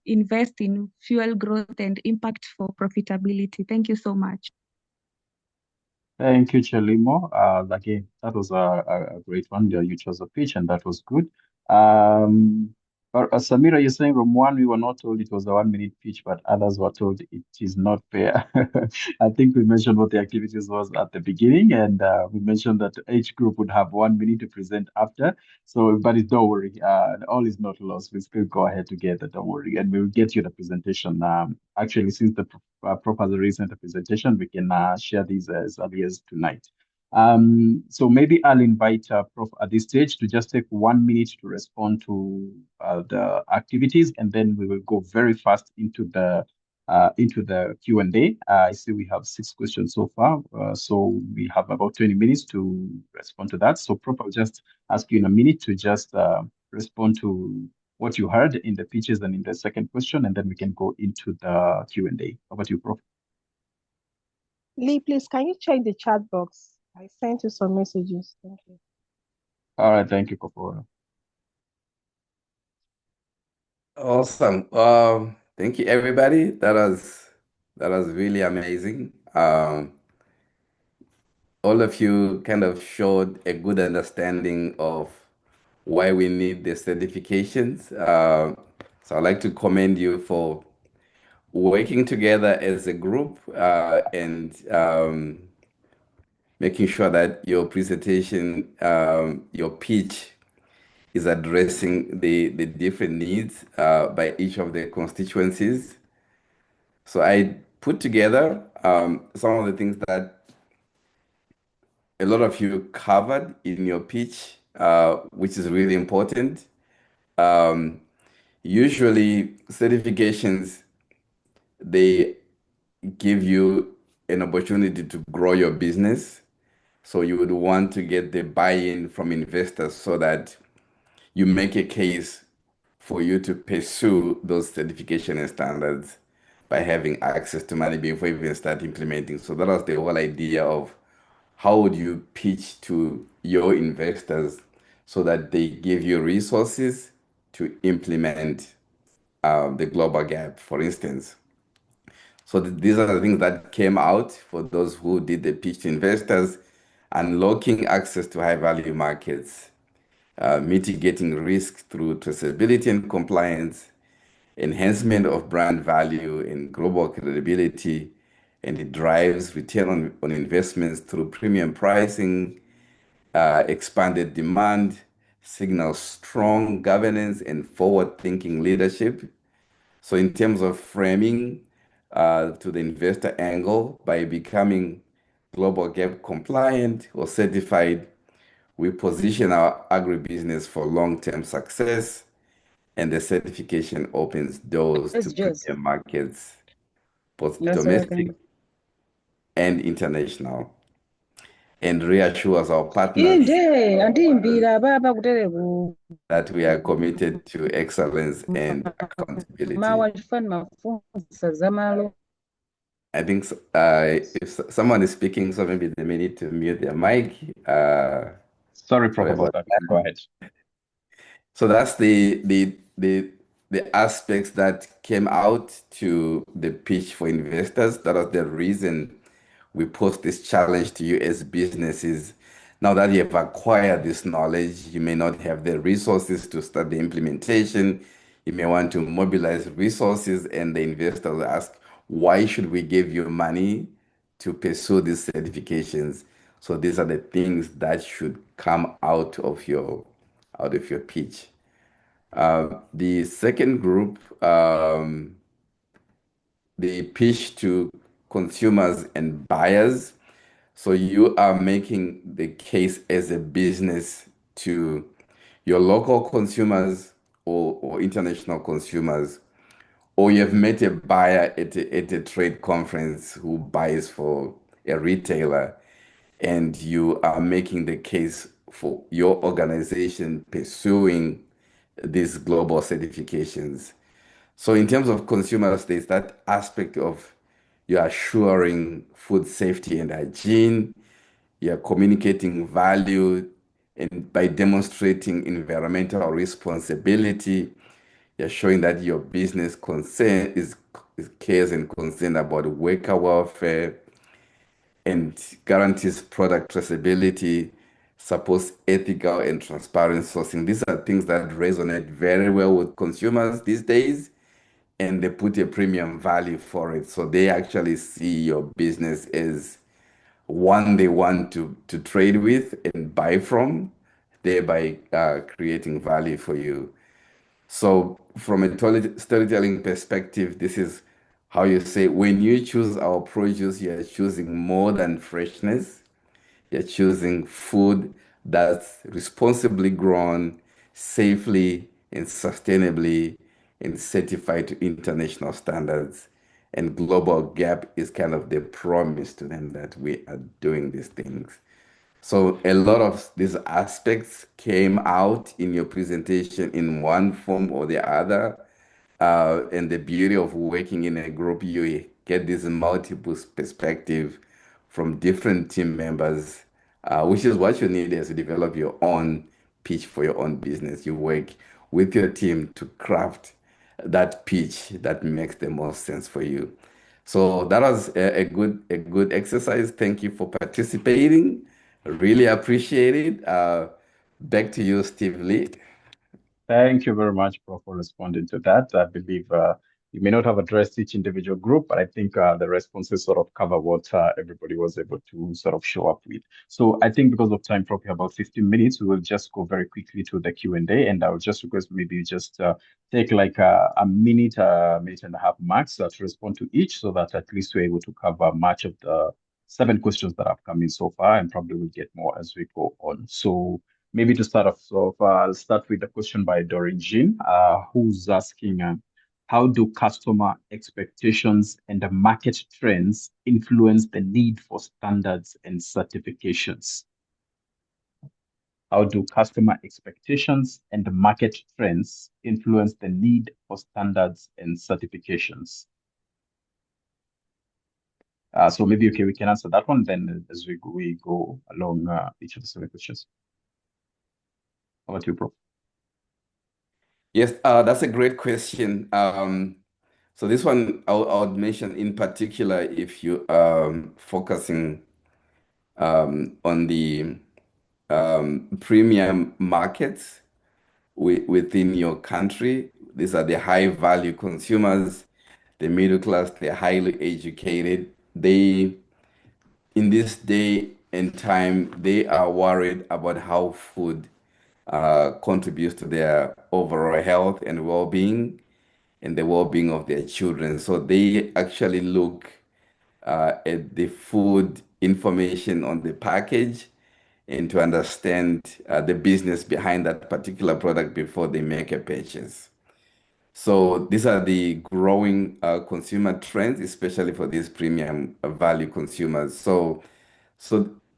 invest in fuel growth and impact for profitability. Thank you so much. Thank you, Chelimo. Again, that was a great one. You chose a pitch, and that was good. But Samira, you're saying from 1, we were not told it was a 1 minute pitch, but others were told it is not fair. I think we mentioned what the activities was at the beginning, and we mentioned that each group would have 1 minute to present after. So, but don't worry, all is not lost. We still go ahead together. Don't worry, and we will get you the presentation. Actually, since the Prof has already sent a presentation, we can share these as early as tonight. So maybe I'll invite Prof at this stage to just take 1 minute to respond to the activities, and then we will go very fast into the Q&A. I see we have 6 questions so far, so we have about 20 minutes to respond to that. So Prof, I'll just ask you in a minute to just respond to what you heard in the pitches and in the second question, and then we can go into the Q&A. Over to you, Prof. Lee, please, can you check the chat box? I sent you some messages. Thank you. All right, thank you, Koporo. Awesome. Thank you, everybody. That That was really amazing. All of you kind of showed a good understanding of why we need the certifications. So I'd like to commend you for working together as a group and making sure that your presentation, your pitch is addressing the different needs by each of the constituencies. So I put together some of the things that a lot of you covered in your pitch, which is really important. Um, Usually, certifications, they give you an opportunity to grow your business. So you would want to get the buy-in from investors so that you make a case for you to pursue those certification and standards by having access to money before you even start implementing. So that was the whole idea of how would you pitch to your investors so that they give you resources to implement the global gap, for instance. So these are the things that came out for those who did the pitch to investors: unlocking access to high value markets, mitigating risk through traceability and compliance, enhancement of brand value and global credibility, and it drives return on investments through premium pricing, expanded demand, signals strong governance and forward-thinking leadership. So in terms of framing to the investor angle, by becoming global gap compliant or certified, we position our agribusiness for long-term success, and the certification opens doors Yes, to Jess. premium markets, both That's what I domestic think. and international, and reassures our partners Inde andimbira baba kutereku that we are committed to excellence and accountability. mawa chifani mafunza zamalo. I think if someone is speaking, so maybe they may need to mute their mic. Sorry, Prof, Sorry about about that. You can go ahead. So that's the aspects that came out to the pitch for investors. That was the reason we posed this challenge to you as businesses. Now that you have acquired this knowledge, you may not have the resources to start the implementation. You may want to mobilize resources, and the investor will ask, why should we give you money to pursue these certifications? So these are the things that should come out of your pitch. The second group, the pitch to consumers and buyers. So you are making the case as a business to your local consumers or international consumers, or you have met a buyer at a trade conference who buys for a retailer, and you are making the case for your organization pursuing these global certifications. So in terms of consumers, there's that aspect of you're assuring food safety and hygiene, you're communicating value, and by demonstrating environmental responsibility, you're showing that your business is cares and concerned about worker welfare and guarantees product traceability, supports ethical and transparent sourcing. These are things that resonate very well with consumers these days, and they put a premium value for it. So they actually see your business as one they want to trade with and buy from, thereby creating value for you. So, from a storytelling perspective, this is how you say when you choose our produce, you're choosing more than freshness. You're choosing food that's responsibly grown, safely and sustainably, and certified to international standards. And Global Gap is kind of the promise to them that we are doing these things. So a lot of these aspects came out in your presentation in one form or the other. And the beauty of working in a group, you get this multiple perspective from different team members, which is what you need as you develop your own pitch for your own business. You work with your team to craft that pitch that makes the most sense for you. So that was a good exercise. Thank you for participating. Really appreciate it. Back to you, Steve Lee. Thank you very much, Prof, for responding to that. I believe you may not have addressed each individual group, but I think the responses sort of cover what everybody was able to sort of show up with. So I think because of time, probably about 15 minutes, we will just go very quickly to the Q&A, and I would just request maybe you just take like a minute and a half max to respond to each, so that at least we're able to cover much of the 7 questions that have come in so far, and probably we'll get more as we go on. So maybe to start off, I'll start with a question by Doreen Jean, who's asking, how do customer expectations and the market trends influence the need for standards and certifications? How do customer expectations and the market trends influence the need for standards and certifications? So maybe, okay, we can answer that one then as we go along each of the 7 questions. How about you, Prof? Yes, that's a great question. So this one I would mention in particular if you focusing on the premium markets within your country. These are the high value consumers, the middle class, they're highly educated. They, in this day and time, they are worried about how food contributes to their overall health and well-being and the well-being of their children. So they actually look at the food information on the package and to understand the business behind that particular product before they make a purchase. So these are the growing consumer trends, especially for these premium value consumers. So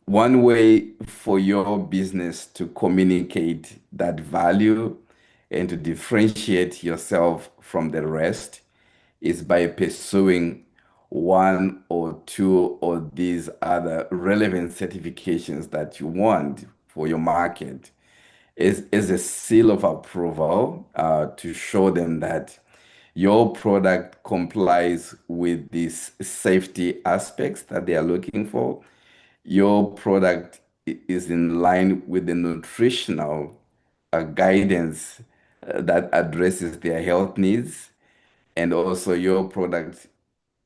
one way for your business to communicate that value and to differentiate yourself from the rest is by pursuing one or two or these other relevant certifications that you want for your market is a seal of approval to show them that your product complies with these safety aspects that they are looking for. Your product is in line with the nutritional guidance that addresses their health needs. And also, your product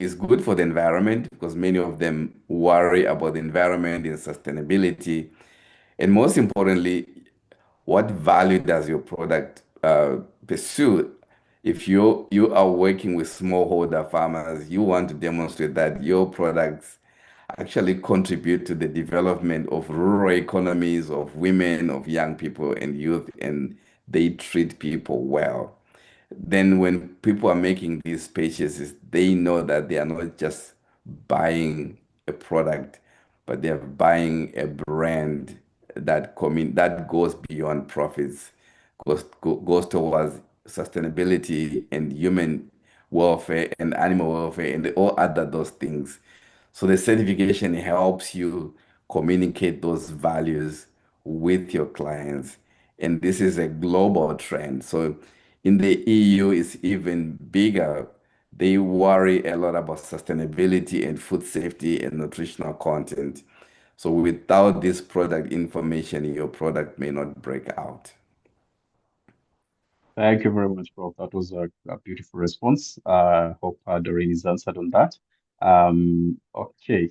is good for the environment because many of them worry about the environment and sustainability. And most importantly, what value does your product pursue? If you are working with smallholder farmers, you want to demonstrate that your products actually contribute to the development of rural economies, of women, of young people and youth, and they treat people well. Then when people are making these purchases, they know that they are not just buying a product, but they're buying a brand that goes beyond profits, goes towards sustainability and human welfare and animal welfare and all other those things. So the certification helps you communicate those values with your clients. And this is a global trend. So in the EU, it's even bigger. They worry a lot about sustainability and food safety and nutritional content. So without this product information, your product may not break out. Thank you very much, Prof. That was a beautiful response. Hope Doreen is answered on that. Okay.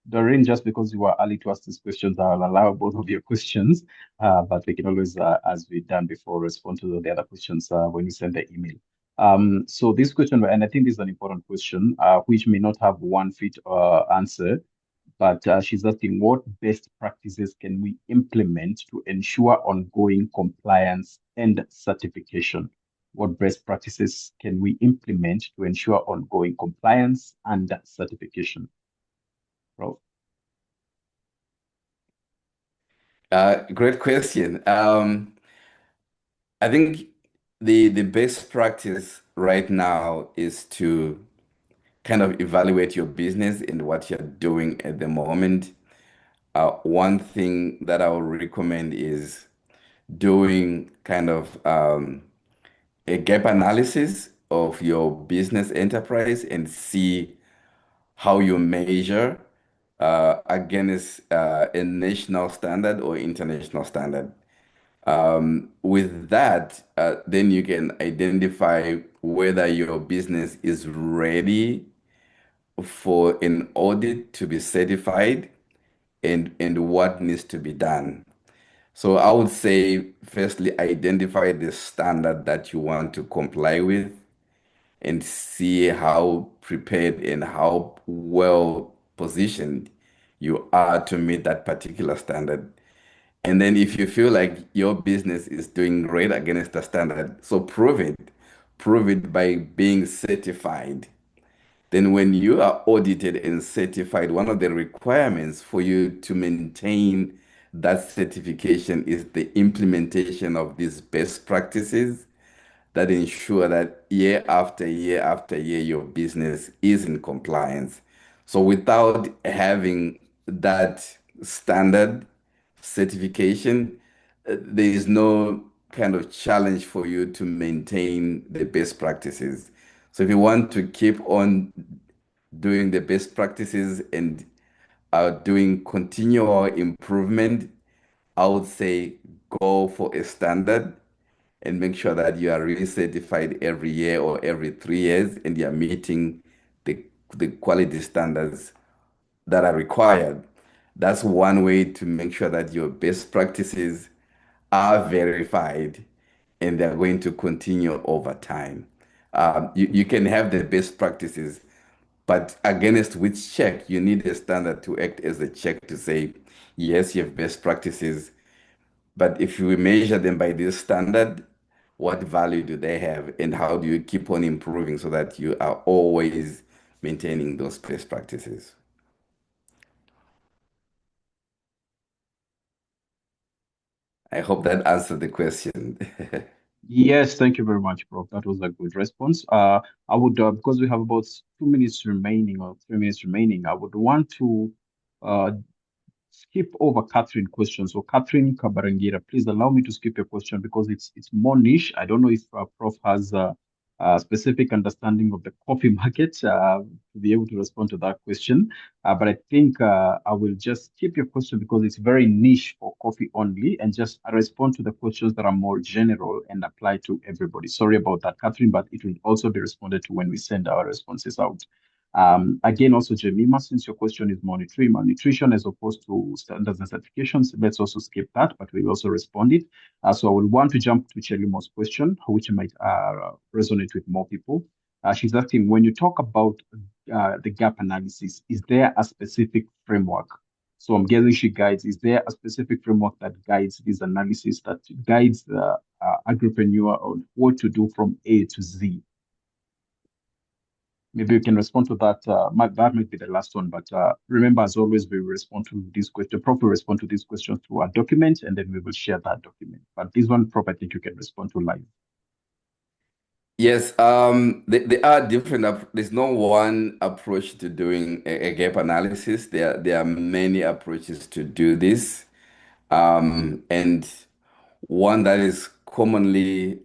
Doreen, just because you were early to ask these questions, I'll allow both of your questions, but we can always, as we've done before, respond to the other questions when you send the email. So this question, and I think this is an important question, which may not have one fit answer, but she's asking what best practices can we implement to ensure ongoing compliance and certification? What best practices can we implement to ensure ongoing compliance and certification? Prof. Great question. I think the best practice right now is to kind of evaluate your business and what you're doing at the moment. One thing that I would recommend is doing kind of a gap analysis of your business enterprise and see how you measure against a national standard or international standard. With that, then you can identify whether your business is ready for an audit to be certified and what needs to be done. So I would say, firstly, identify the standard that you want to comply with and see how prepared and how well positioned you are to meet that particular standard. And then if you feel like your business is doing great against the standard, so prove it. Prove it by being certified. Then when you are audited and certified, one of the requirements for you to maintain that certification is the implementation of these best practices that ensure that year after year after year, your business is in compliance. So without having that standard certification, there is no kind of challenge for you to maintain the best practices. So if you want to keep on doing the best practices and doing continual improvement, I would say go for a standard and make sure that you are recertified every year or every 3 years and you are meeting the, the quality standards that are required. That's one way to make sure that your best practices are verified and they're going to continue over time. You can have the best practices, but against which check, you need a standard to act as a check to say, yes, you have best practices, but if we measure them by this standard, what value do they have and how do you keep on improving so that you are always maintaining those best practices? I hope that answered the question. Yes, thank you very much, Prof. That was a good response. I would, because we have about 2 minutes remaining or 3 minutes remaining, I would want to uh, skip over Catherine question. So Catherine Kabarangira, please allow me to skip your question because it's more niche. I don't know if Prof has a specific understanding of the coffee market to be able to respond to that question. But I think I will just skip your question because it's very niche for coffee only and just respond to the questions that are more general and apply to everybody. Sorry about that, Catherine, but it will also be responded to when we send our responses out. Again, also Jemima, since your question is malnutrition as opposed to standards and certifications, let's also skip that, but we'll also respond it. So I will want to jump to Chelimo's question, which might resonate with more people. She's asking, when you talk about the gap analysis, is there a specific framework? So I'm guessing she guides, is there a specific framework that guides this analysis, that guides the agripreneur on what to do from A to Z? Maybe you can respond to that. That might be the last one, but remember, as always, we will respond to this question. Prof will respond to these questions through our document, and then we will share that document. But this one, Prof, I think you can respond to live. Yes, there are different. There's no one approach to doing a gap analysis. There are many approaches to do this, and one that is commonly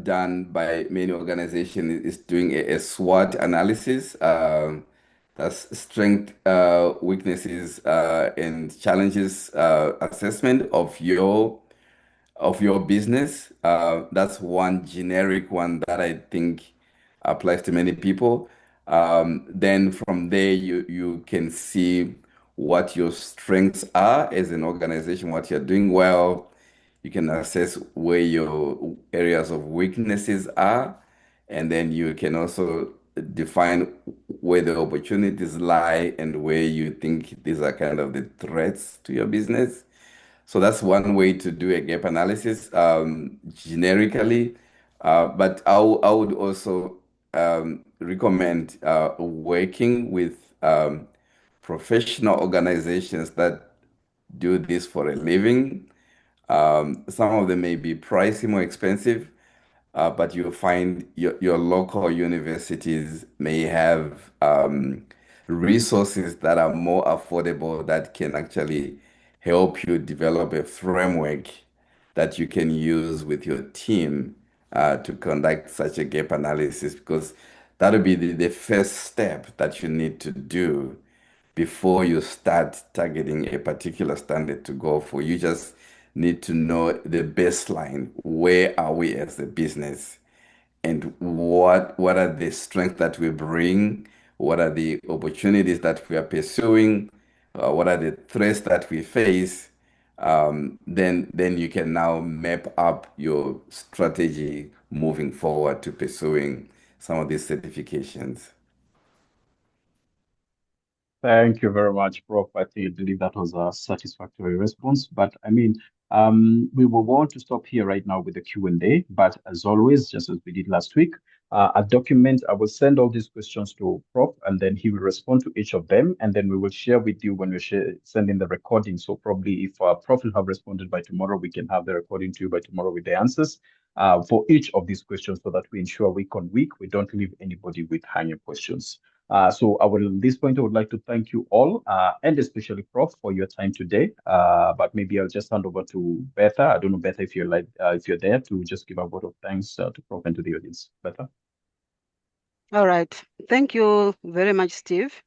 done by many organizations is doing a SWOT analysis. That's strength, weaknesses, and challenges assessment of your business. That's one generic one that I think applies to many people. Then from there, you can see what your strengths are as an organization, what you're doing well. You can assess where your areas of weaknesses are, and then you can also define where the opportunities lie and where you think these are kind of the threats to your business. So that's one way to do a gap analysis generically. But I would also recommend working with professional organizations that do this for a living. Some of them may be pricey, more expensive, but you'll find your local universities may have resources that are more affordable that can actually help you develop a framework that you can use with your team to conduct such a gap analysis, because that'll be the first step that you need to do before you start targeting a particular standard to go for. You just need to know the baseline. Where are we as a business? And what are the strengths that we bring? What are the opportunities that we are pursuing? What are the threats that we face? Then you can now map up your strategy moving forward to pursuing some of these certifications. Thank you very much, Prof. I believe that was a satisfactory response. But I mean, we will want to stop here right now with the Q&A. But as always, just as we did last week, a document, I will send all these questions to Prof, and then he will respond to each of them, and then we will share with you when we send in the recording. So probably if Prof will have responded by tomorrow, we can have the recording to you by tomorrow with the answers for each of these questions, so that we ensure week on week we don't leave anybody with hanging questions. So at this point, I would like to thank you all, and especially Prof, for your time today. But maybe I'll just hand over to Betha. I don't know, Betha, if you're there to just give a word of thanks to Prof and to the audience. Betha. All right. Thank you very much, Steve.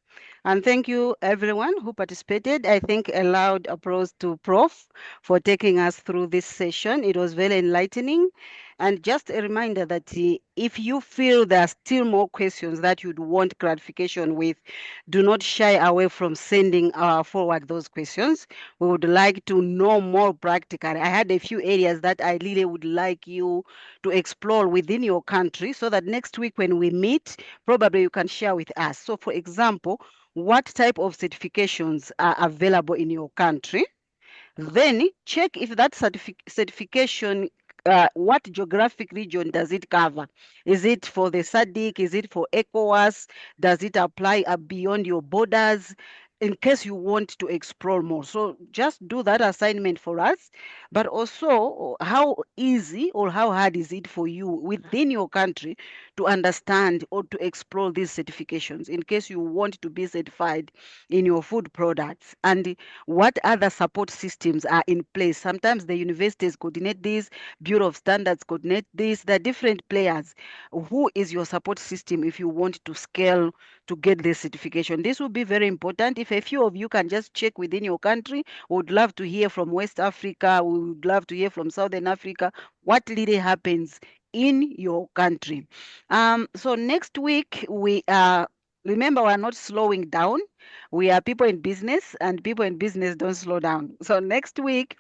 And thank you everyone who participated. I think a loud applause to Prof for taking us through this session. It was very enlightening. And just a reminder that if you feel there are still more questions that you'd want clarification with, do not shy away from sending forward those questions. We would like to know more practically. I had a few areas that I really would like you to explore within your country, so that next week when we meet, probably you can share with us. So for example, what type of certifications are available in your country? Then check if that certification, what geographic region does it cover? Is it for the SADC? Is it for ECOWAS? Does it apply beyond your borders? In case you want to explore more. So just do that assignment for us. But also, how easy or how hard is it for you within your country to understand or to explore these certifications in case you want to be certified in your food products? And what other support systems are in place? Sometimes the universities coordinate this, Bureau of Standards coordinate this. There are different players. Who is your support system if you want to scale to get this certification? This will be very important. If a few of you can just check within your country, we would love to hear from West Africa. We would love to hear from Southern Africa. What really happens in your country? So next week, remember, we're not slowing down. We are people in business, and people in business don't slow down. So next week,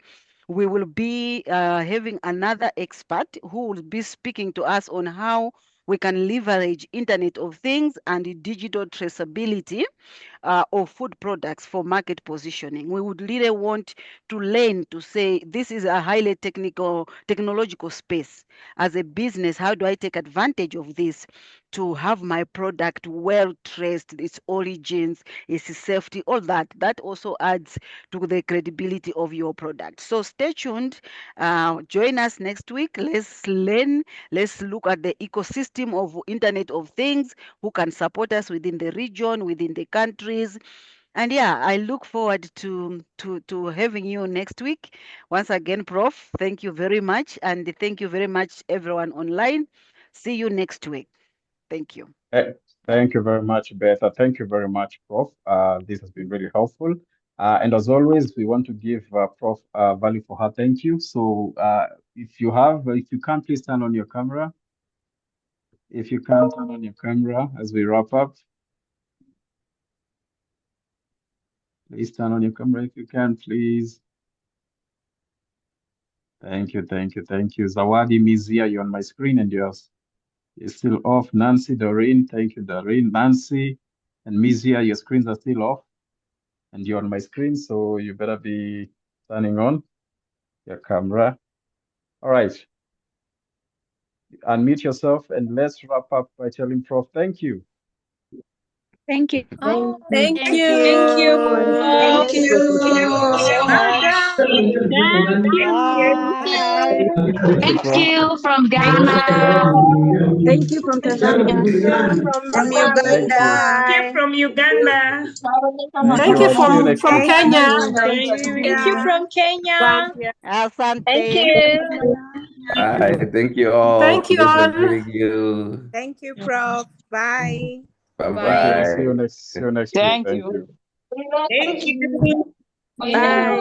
we will be having another expert who will be speaking to us on how we can leverage Internet of Things and digital traceability of food products for market positioning. We would really want to learn to say, this is a highly technological space. As a business, how do I take advantage of this to have my product well traced, its origins, its safety, all that? That also adds to the credibility of your product. So stay tuned. Join us next week. Let's learn. Let's look at the ecosystem of Internet of Things, who can support us within the region, within the countries. And yeah, I look forward to having you next week. Once again, Prof, thank you very much. And thank you very much, everyone online. See you next week. Thank you. Thank you very much, Betha. Thank you very much, Prof. This has been really helpful. And as always, we want to give Prof value for her thank you. So if you can, please turn on your camera. If you can, turn on your camera as we wrap up. Please turn on your camera if you can, please. Thank you, thank you, thank you. Zawadi, Mizia, you're on my screen and you're still off. Nancy, Doreen, thank you, Doreen. Nancy and Mizia, your screens are still off and you're on my screen, so you better be turning on your camera. All right. Unmute yourself and let's wrap up by telling Prof thank you. Thank you. Thank you. Thank you. Thank you. Thank you from Ghana. Thank you from Tanzania. From Uganda. Thank you from Uganda. Thank you from Kenya. Nigeria. Thank you from Kenya. Asante. Thank you. right. Thank you all. Thank you Pleasure all. meeting you. Thank you, Prof. Bye. Thank you. Bye-bye. See you next week. Thank Thank you. you. Thank you. Bye.